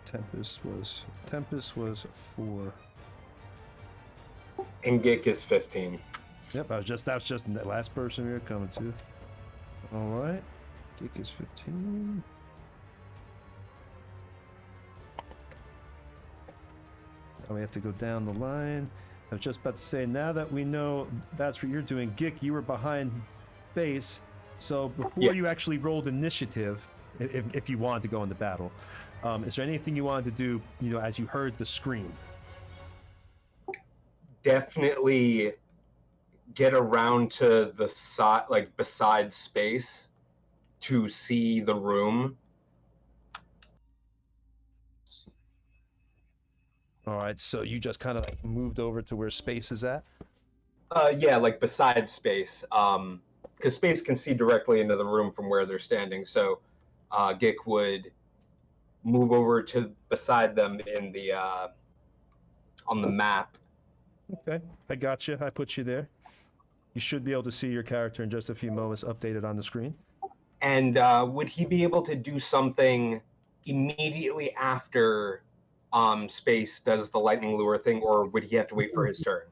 Tempest was 4. And Gick is 15. Yep, that was just the last person we were coming to. All right. Gick is 15. Now we have to go down the line. I was just about to say, now that we know that's what you're doing, Gick, you were behind base. So before you actually rolled initiative, if you wanted to go into battle, is there anything you wanted to do, as you heard the scream? Definitely get around to the side, like beside space, to see the room. All right, so you just kind of like moved over to where space is at? Yeah, like beside space. Because space can see directly into the room from where they're standing. So Gick would move over to beside them in the on the map. Okay, I got you. I put you there. You should be able to see your character in just a few moments updated on the screen. And would he be able to do something immediately after space does the lightning lure thing, or would he have to wait for his turn?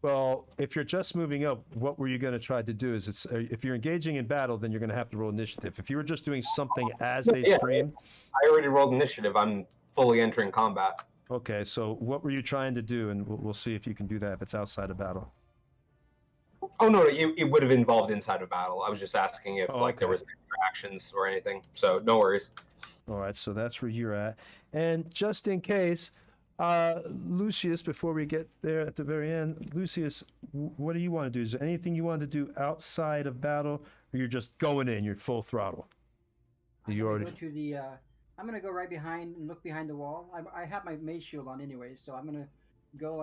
Well, if you're just moving up, what were you going to try to do? If you're engaging in battle, then you're going to have to roll initiative. If you were just doing something as they scream, I already rolled initiative. I'm fully entering combat. Okay, so what were you trying to do? And we'll see if you can do that if it's outside of battle. Oh no, it would have involved inside of battle. I was just asking if there was extra actions or anything. So no worries. All right, so that's where you're at. And just in case, Lucius, before we get there at the very end, Lucius, what do you want to do? Is there anything you want to do outside of battle, or you're just going in, you're full throttle? You already. I'm gonna go right behind and look behind the wall. I have my mace shield on anyway, so I'm gonna go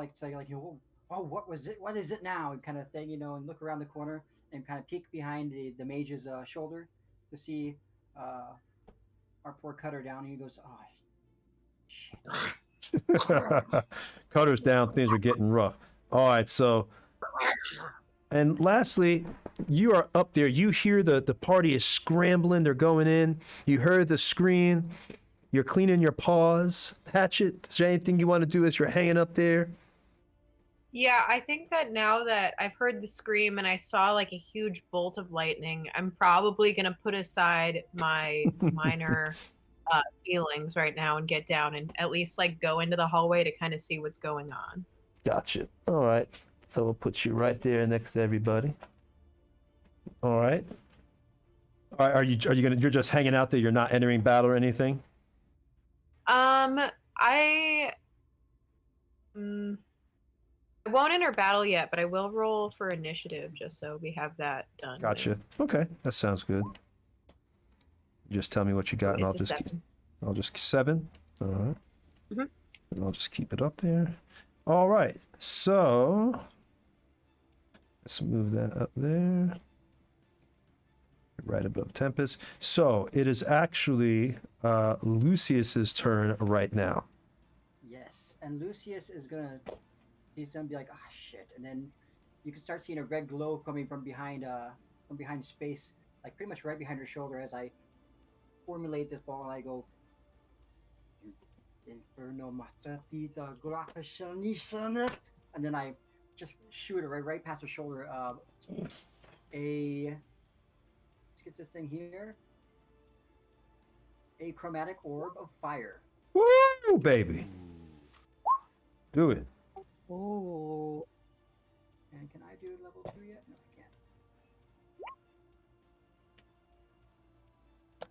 what was it? What is it now? And kind of thing, and look around the corner and kind of peek behind the mage's shoulder to see our poor Cutter down. And he goes, "Oh, shit." Cutter's down, things are getting rough. All right, so, and lastly, you are up there. You hear the party is scrambling. They're going in. You heard the scream. You're cleaning your paws. Hatchet, is there anything you want to do as you're hanging up there? Yeah, I think that now that I've heard the scream and I saw like a huge bolt of lightning, I'm probably going to put aside my minor feelings right now and get down and at least like go into the hallway to kind of see what's going on. Gotcha. All right. So we'll put you right there next to everybody. All right. Are you you're just hanging out there? You're not entering battle or anything? I won't enter battle yet, but I will roll for initiative just so we have that done. Gotcha. Okay, that sounds good. Just tell me what you got, and I'll just 7. All right. Mm-hmm. And I'll just keep it up there. All right. So let's move that up there, right above Tempest. So it is actually Lucius's turn right now. Yes, and Lucius is he's gonna be like, "Ah, shit," and then you can start seeing a red glow coming from behind space, like pretty much right behind her shoulder as I formulate this ball and I go, Inferno Matratita Grapashanishanet, and then I just shoot it right past her shoulder. Let's get this thing here. A chromatic orb of fire. Woo, baby. Do it. Oh. And can I do level 2 yet? No, I can't.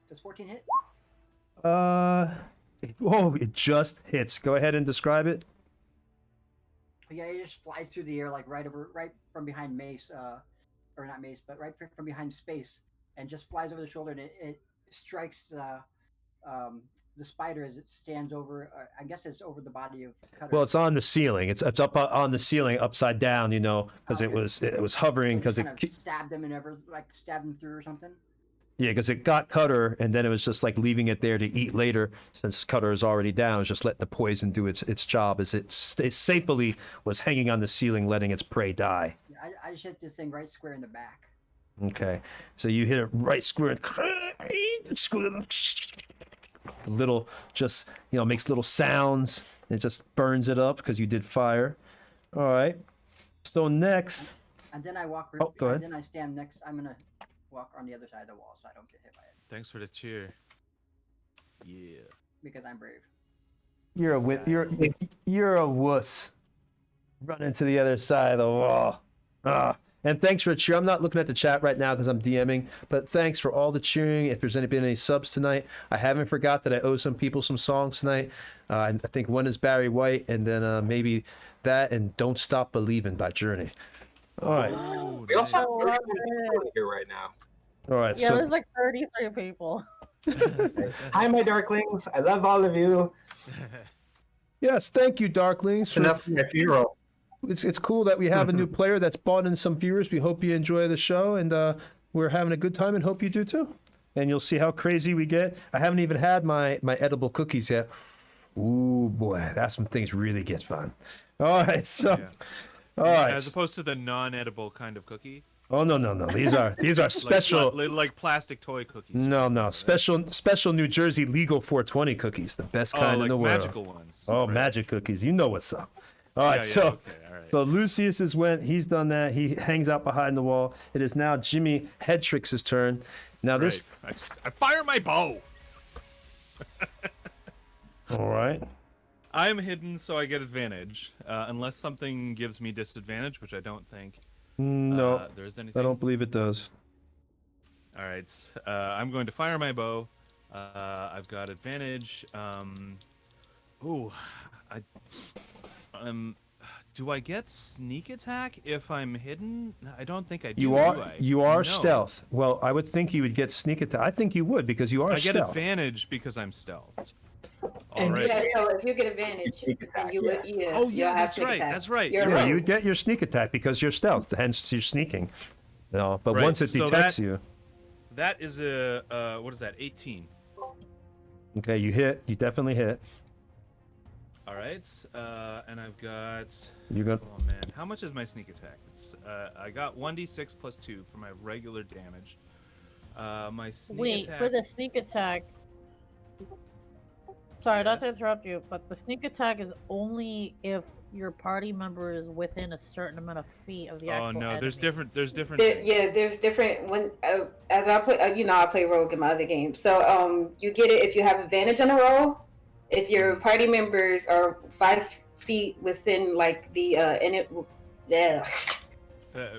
Does 14 hit? It just hits. Go ahead and describe it. Yeah, it just flies through the air, like right from behind Mace, or not Mace, but right from behind Space, and just flies over the shoulder, and it strikes the spider as it stands over. I guess it's over the body of Cutter. Well, it's on the ceiling. It's up on the ceiling, upside down. Because it was hovering because kind of stabbed him stabbed him through or something. Yeah, because it got Cutter, and then it was just like leaving it there to eat later. Since Cutter is already down, it was just letting the poison do its job as it safely was hanging on the ceiling, letting its prey die. Yeah, I just hit this thing right square in the back. Okay, so you hit it right square. Little, just makes little sounds. It just burns it up because you did fire. All right. So next. And then I walk. Go ahead. And then I stand next. I'm gonna walk on the other side of the wall so I don't get hit by it. Thanks for the cheer. Yeah. Because I'm brave. You're a wuss. Running to the other side of the wall. And thanks for cheering. I'm not looking at the chat right now because I'm DMing, but thanks for all the cheering. If there's been any subs tonight, I haven't forgot that I owe some people some songs tonight. I think one is Barry White, and then maybe that and Don't Stop Believing by Journey. All right. We also have 30 people here right now. All right. Yeah, So there's like 33 people. Hi, my darklings. I love all of you. yes, thank you, Darklings. It's enough for my hero. It's cool that we have a new player that's brought in some viewers. We hope you enjoy the show, and we're having a good time, and hope you do too. And you'll see how crazy we get. I haven't even had my edible cookies yet. Ooh boy, that's when things really get fun. All right, so all right. As opposed to the non-edible kind of cookie. Oh no. These are special, like plastic toy cookies. No, special New Jersey legal 420 cookies, the best kind in the world. Magical ones. Oh, right. Magic cookies. You know what's up. All right, all right. So Lucius he's done that. He hangs out behind the wall. It is now Jimmy Headtrix's turn. Now this I fire my bow. All right. I am hidden, so I get advantage, unless something gives me disadvantage, which I don't think. No, there's anything. I don't believe it does. All right, I'm going to fire my bow. I've got advantage. Do I get sneak attack if I'm hidden? I don't think I do. You are No. stealth. Well, I would think you would get sneak attack. I think you would because you are stealth. I get advantage because I'm stealth. All right. Yeah, so if you get advantage, then you would. Yeah. Oh yeah, have that's sneak right. attack. That's right. You're Yeah, right. you would get your sneak attack because you're stealth. Hence, you're sneaking. No, but Right, once it so detects you, That is a what is that? 18. okay, you hit. You definitely hit. All right, and I've got. You're gonna. Oh man, how much is my sneak attack? It's I got 1d6 plus 2 for my regular damage. My sneak Wait, attack. for the sneak attack. Sorry, not to interrupt you, but the sneak attack is only if your party member is within a certain amount of feet of the actual Oh no, enemy. there's different. There's different. There's different when as I play. I play rogue in my other games, so you get it if you have advantage on a roll. If your party members are 5 feet within like the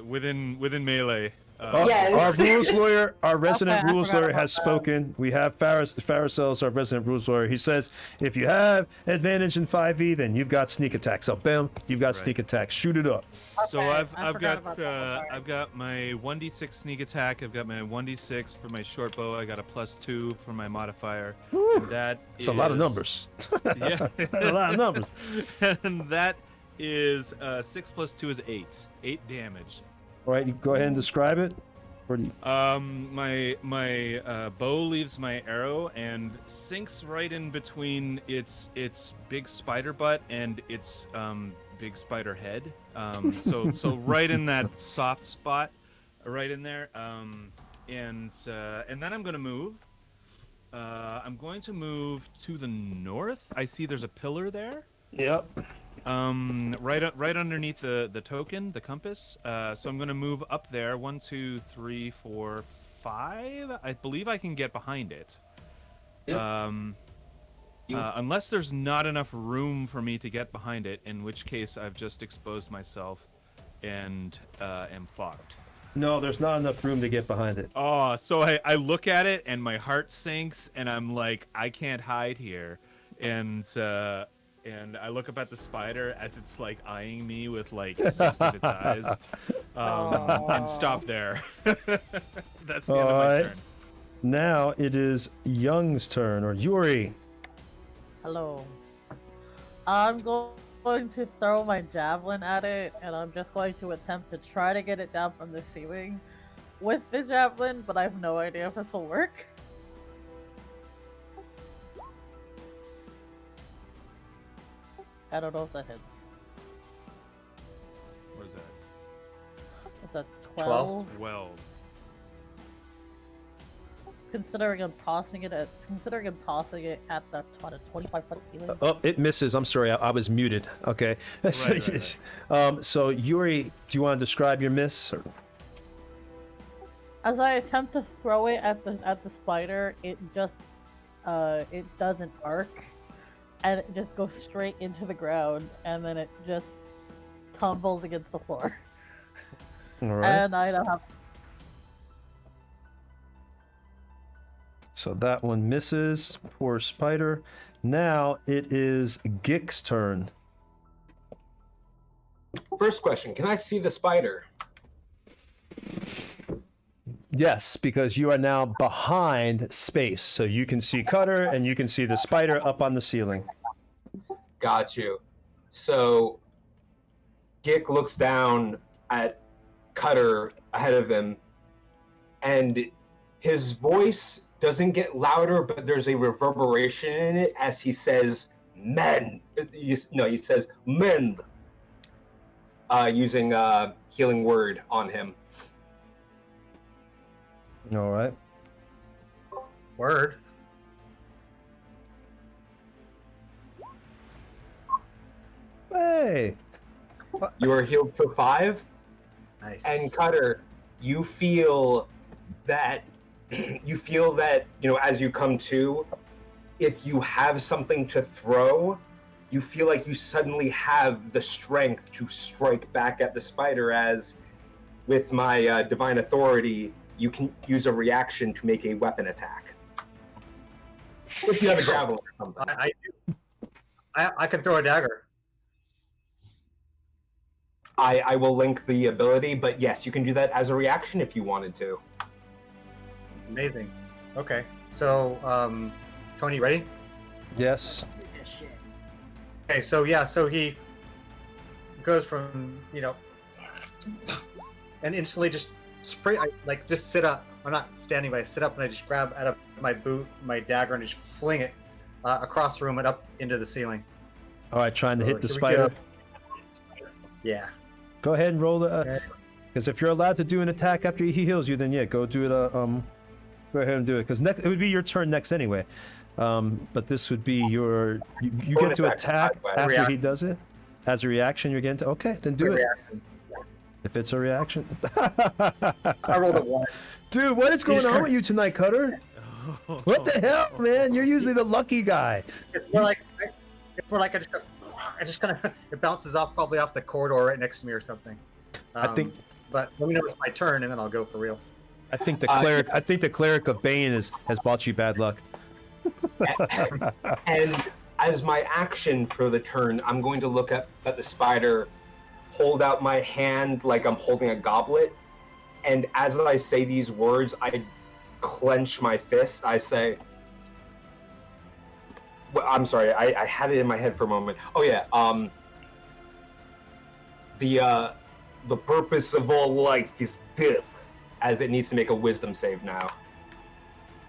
Within melee. Our rules lawyer, our resident Okay, I rules forgot lawyer about has that. spoken. We have Farasels, our resident rules lawyer. He says if you have advantage in 5e, then you've got sneak attack. So bam, you've got sneak attack. Shoot it up. So Okay, I've forgot got about that. I've got my 1d6 sneak attack. I've got my 1d6 for my short bow. I got a +2 for my modifier. And that It's a lot of numbers. Yeah, a lot of numbers. And that is 6 + 2 is 8. 8 damage. All right, you go ahead and describe it. Or do you... My bow leaves my arrow and sinks right in between its big spider butt and its big spider head. So right in that soft spot, right in there. And then I'm gonna move. I'm going to move to the north. I see there's a pillar there. Yep. Right underneath the token, the compass. So I'm gonna move up there. 1, 2, 3, 4, 5. I believe I can get behind it. Yep. Unless there's not enough room for me to get behind it, in which case I've just exposed myself and am fucked. No, there's not enough room to get behind it. Oh, so I look at it and my heart sinks and I'm like, I can't hide here, and I look up at the spider as it's like eyeing me with like 6 of its eyes, and stop there. That's the end of my turn. Now it is Young's turn, or Yuri. Hello. I'm going to throw my javelin at it, and I'm just going to attempt to try to get it down from the ceiling with the javelin, but I have no idea if this will work. I don't know if that hits. What is that? It's a 12. 12. Considering I'm tossing it at the 25-foot ceiling. Oh, it misses. I'm sorry, I was muted. Okay. Right. So Yuri, do you want to describe your miss? Or... As I attempt to throw it at the spider, it just it doesn't arc, and it just goes straight into the ground, and then it just tumbles against the floor. All right. And I don't have. So that one misses. Poor spider. Now it is Gik's turn. First question: can I see the spider? Yes, because you are now behind space, so you can see Cutter and you can see the spider up on the ceiling. Got you. So Gik looks down at Cutter ahead of him, and his voice doesn't get louder, but there's a reverberation in it as he says, "Men." He says, "Mend," using a healing word on him. All right. Word. Hey. You are healed for 5. Nice. And Cutter, you feel that as you come to, if you have something to throw, you feel like you suddenly have the strength to strike back at the spider, as with my divine authority, you can use a reaction to make a weapon attack. If you have a javelin or something. I do. I can throw a dagger. I will link the ability, but yes, you can do that as a reaction if you wanted to. Amazing. Okay. So, Tony, ready? Yes. Okay, so yeah, so he goes from, and instantly just just sit up. I'm not standing, but I sit up and I just grab out of my boot my dagger and just fling it across the room and up into the ceiling. All right, trying to hit the here we spider. go. Yeah. Go ahead and roll the. Because if you're allowed to do an attack after he heals you, then yeah, go do it. Go ahead and do it. Because next it would be your turn next anyway. But this would be your. You get to attack after he does it. As a reaction, you're getting to. Okay, then do it. If it's a reaction. I rolled a 1. Dude, what is going on with you tonight, Cutter? What the hell, man? You're usually the lucky guy. It's more like I just kind of it bounces off probably off the corridor right next to me or something. I think. But let me know it's my turn and then I'll go for real. I think the cleric. I think the cleric of Bane has brought you bad luck. And as my action for the turn, I'm going to look at the spider, hold out my hand like I'm holding a goblet, and as I say these words, I clench my fist. I say, well, I'm sorry, I had it in my head for a moment. Oh yeah, the purpose of all life is death, as it needs to make a wisdom save now.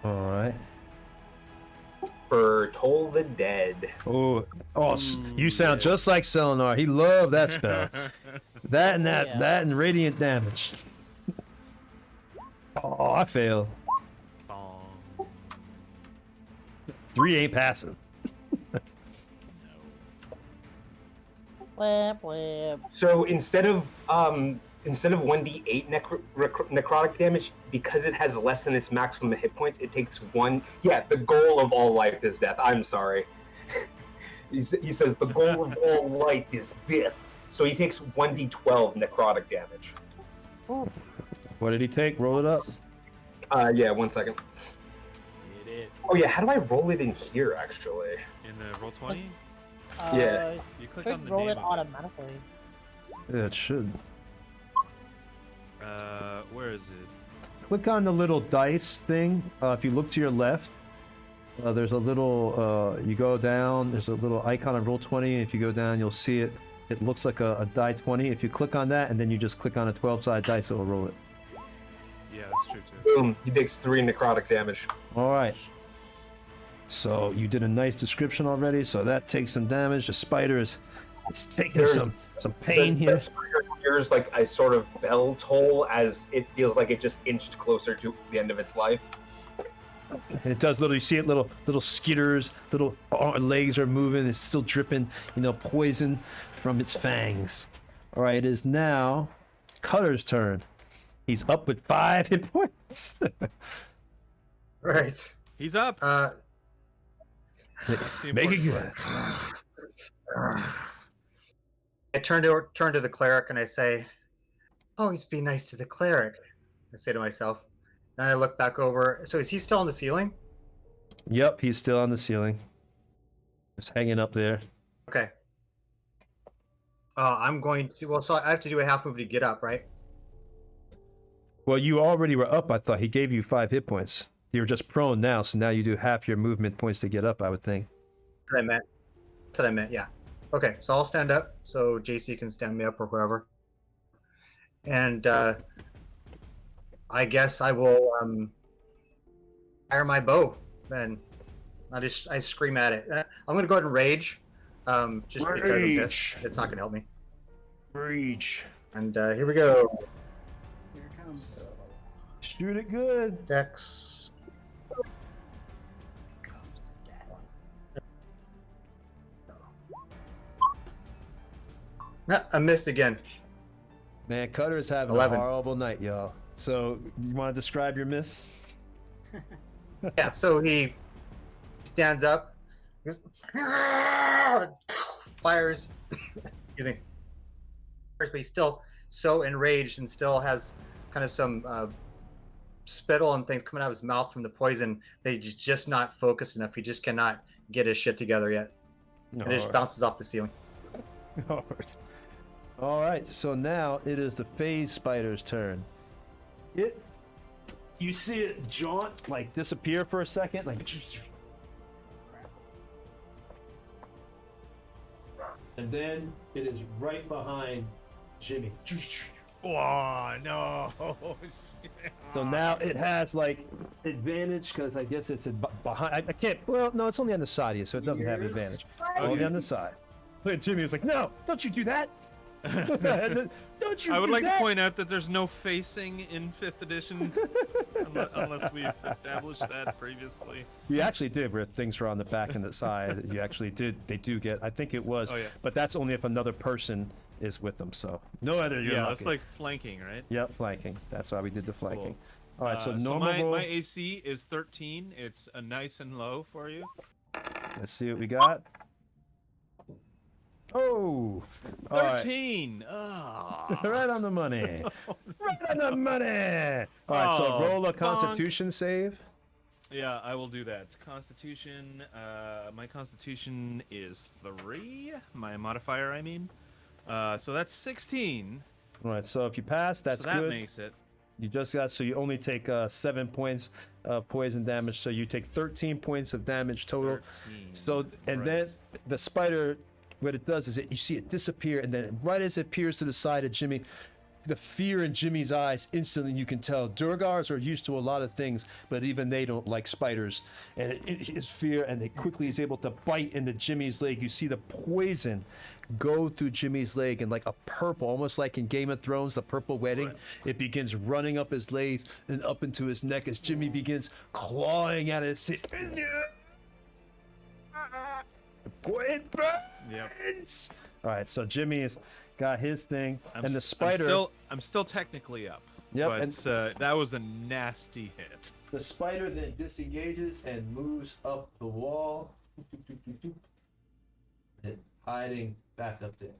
All right. For Toll the Dead. Oh, you sound just like Selenar. He loved that spell. that and radiant damage. Oh, I failed. 3 ain't passing. So instead of 1d8 necrotic damage, because it has less than its maximum hit points, it takes 1. Yeah, the goal of all life is death. I'm sorry. He says the goal of all life is death. So he takes 1d12 necrotic damage. What did he take? Roll it up. Yeah, 1 second. Oh yeah, how do I roll it in here actually? In the roll 20? Yeah. You click Should on the roll name it of automatically. Yeah, it should. Where is it? Click on the little dice thing. If you look to your left, there's a little. You go down. There's a little icon of Roll20. If you go down, you'll see it. It looks like a die 20. If you click on that, and then you just click on a 12-sided dice, it'll roll it. Yeah, that's true too. Boom. He takes 3 necrotic damage. All right. So you did a nice description already. So that takes some damage. The spider is taking some pain here. The spider hears like a sort of bell toll as it feels like it just inched closer to the end of its life. And it does you see it, little skitters, little legs are moving. It's still dripping, poison from its fangs. All right, it is now Cutter's turn. He's up with 5 hit points. Right. He's up. Make it good. I turn to the cleric and I say, "Always be nice to the cleric." I say to myself. Then I look back over. So is he still on the ceiling? Yep, he's still on the ceiling. Just hanging up there. Okay. I'm going to. Well, so I have to do a half move to get up, right? Well, you already were up. I thought he gave you 5 hit points. You're just prone now, so now you do half your movement points to get up, I would think. That's what I meant. That's what I meant. Yeah. Okay. So I'll stand up. So JC can stand me up or whoever. And I guess I will fire my bow. Then I scream at it. I'm gonna go ahead and rage. Just because of this. It's not gonna help me. Rage. And here we go. Here it comes. Shoot it good. Dex. I missed again. Man, Cutter's having 11. a horrible night, y'all. So, you want to describe your miss? Yeah, so he stands up, fires, excuse me, but he's still so enraged and still has kind of some spittle and things coming out of his mouth from the poison that he's just not focused enough. He just cannot get his shit together yet. And it just bounces off the ceiling. All right, so now it is the phase spider's turn. You see it jaunt, like disappear for a second, like, and then it is right behind Jimmy. Oh no! So now it has like advantage because I guess it's behind. I can't. Well, no, it's only on the side of you, so it doesn't have advantage. Only on the side. Look at Jimmy was like, "No, don't you do that! Don't you?" I would do like that. to point out that there's no facing in 5th edition, unless we've established that previously. You actually did, where things were on the back and the side. You actually did. They do get. I think it was. Oh, yeah. But that's only if another person is with them. So no other. You're Yeah, lucky. it's like flanking, right? Yep, flanking. That's why we did the flanking. Cool. All right, so so normal roll. my AC is 13. It's a nice and low for you. Let's see what we got. Oh, all right. 13. Oh. Right on the money. Right on the money. All right, so Oh, roll a bonk. Constitution save. Yeah, I will do that. Constitution. My Constitution is 3. My modifier, I mean. So that's 16. All right, so if you pass, that's so that good. makes it. You just got, so you only take 7 points of poison damage, so you take 13 points of damage total. 13. So, and then the spider, what it does is you see it disappear, and then right as it appears to the side of Jimmy, the fear in Jimmy's eyes, instantly you can tell. Durgars are used to a lot of things, but even they don't like spiders. And it is fear, and they quickly is able to bite into Jimmy's leg. You see the poison go through Jimmy's leg, and like a purple, almost like in Game of Thrones, the purple wedding, Right. it begins running up his legs and up into his neck as Jimmy begins clawing at it. It burns! All right, so Jimmy has got his thing, and the spider. I'm still technically up. Yep, But and that was a nasty hit. the spider then disengages and moves up the wall, and hiding back up there.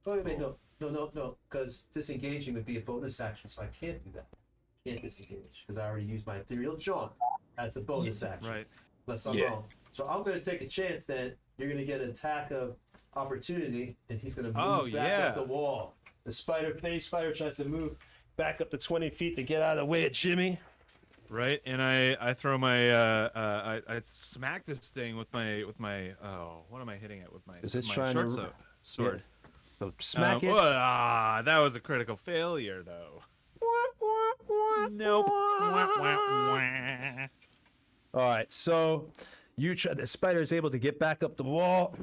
Oh wait, no, because disengaging would be a bonus action, so I can't do that. Can't disengage because I already used my ethereal jaunt as the bonus action. Right. Unless I'm wrong. So I'm going to take a chance that you're going to get an attack of opportunity, and he's going to move back up the wall. The phase spider tries to move back up to 20 feet to get out of the way of Jimmy. Right, and I throw my I smack this thing with my what am I hitting it with my Is this my trying short to sword? So smack it. That was a critical failure though. Nope. All right, so the spider is able to get back up the wall.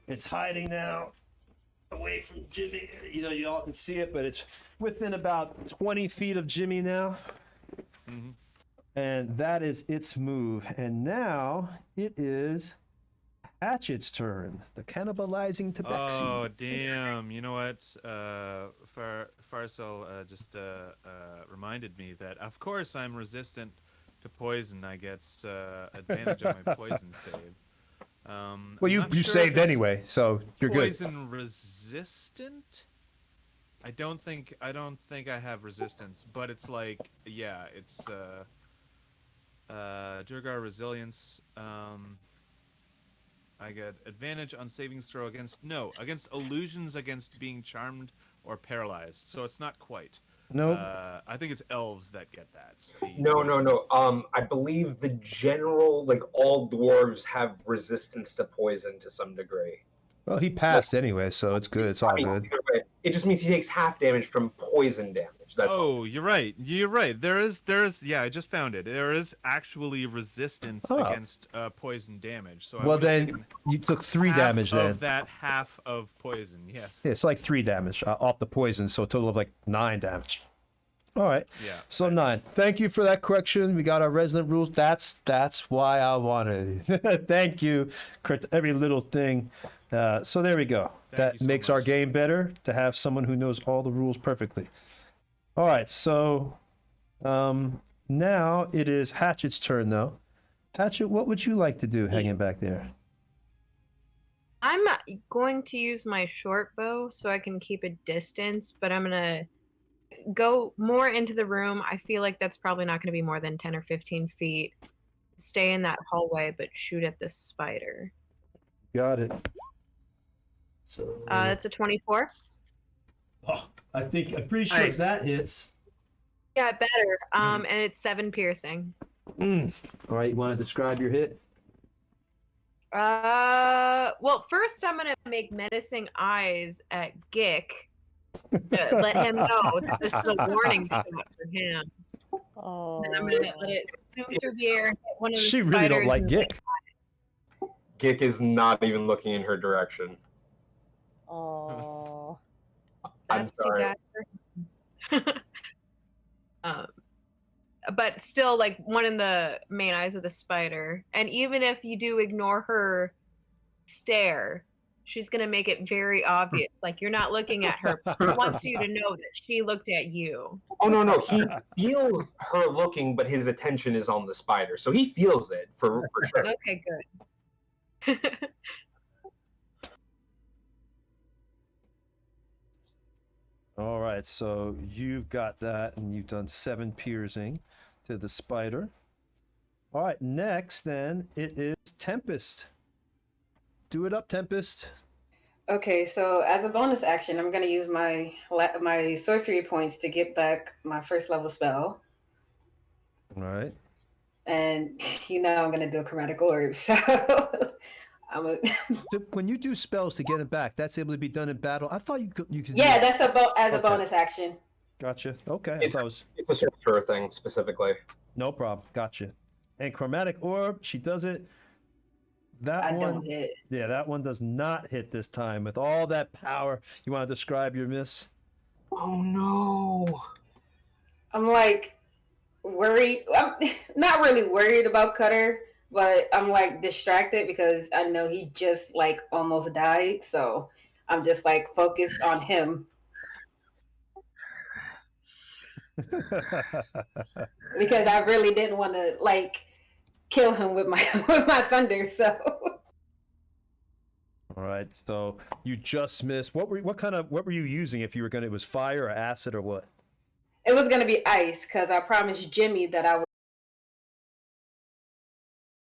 It's hiding now, away from Jimmy. You know, you all can see it, but it's within about 20 feet of Jimmy now. Mm-hmm. And that is its move. And now it is Hatchet's turn. The cannibalizing tabaxi. Oh damn! You know what? Farsal just reminded me that of course I'm resistant to poison. I get advantage on my poison save. Well, I'm you not you sure saved if it's anyway, so you're good. poison resistant. I don't think I have resistance, but it's like, yeah, it's Durgar resilience. I get advantage on savings throw against illusions, against being charmed or paralyzed. So it's not quite. Nope. I think it's elves that get that. the No. poison. I believe the general, like all dwarves, have resistance to poison to some degree. Well, he passed anyway, so it's good. It's all I mean, good. either way, it just means he takes half damage from poison damage. That's all. Oh, you're right. There is. Yeah, I just found it. There is actually resistance Oh. against poison damage. So I Well, would've then taken you took 3 half damage then. of that half of poison. Yes. Yeah, it's like 3 damage off the poison, so a total of like 9 damage. All right. Yeah. So 9. Thank you for that correction. We got our resident rules. That's why I wanted it. Thank you. Every little thing. So there we go. Thank you That so makes our much. game better to have someone who knows all the rules perfectly. All right. So now it is Hatchet's turn, though. Hatchet, what would you like to do hanging back there? I'm going to use my short bow so I can keep a distance, but I'm gonna go more into the room. I feel like that's probably not going to be more than 10 or 15 feet. Stay in that hallway, but shoot at this spider. Got it. So That's a 24. oh, I'm pretty sure Nice. that hits. Yeah, better. And it's 7 piercing. All right, you want to describe your hit? Well, first I'm gonna make menacing eyes at Gick to let him know that this is a warning shot for him. Oh. And I'm gonna let it zoom through the air, hit one of the She really don't spiders like and Gick. Gick is not even looking in her direction. Oh. I'm That's too sorry. bad for him. But still, like, one in the main eyes of the spider. And even if you do ignore her stare, she's gonna make it very obvious. Like, you're not looking at her. She wants you to know that she looked at you. Oh no, he feels her looking, but his attention is on the spider, so he feels it for sure. Okay, good. All right, so you've got that, and you've done 7 piercing to the spider. All right, next then it is Tempest. Do it up, Tempest. Okay, so as a bonus action, I'm gonna use my sorcery points to get back my first level spell, All right. and I'm gonna do a chromatic orb. So I'm a So when you do spells to get it back, that's able to be done in battle. I thought you could. Do yeah, that. that's a Okay. bonus action. Gotcha. Okay. It's I was a sorcerer thing specifically. no problem. Gotcha. And chromatic orb, she does it. That I one, don't hit. yeah, that one does not hit this time with all that power. You want to describe your miss? Oh no. I'm like worried. I'm not really worried about Cutter, but I'm like distracted because I know he just like almost died. So I'm just like focused on him because I really didn't want to like kill him with my with my thunder. So All right, so you just missed. What were you using if you were gonna? It was fire or acid or what? it was gonna be ice because I promised Jimmy that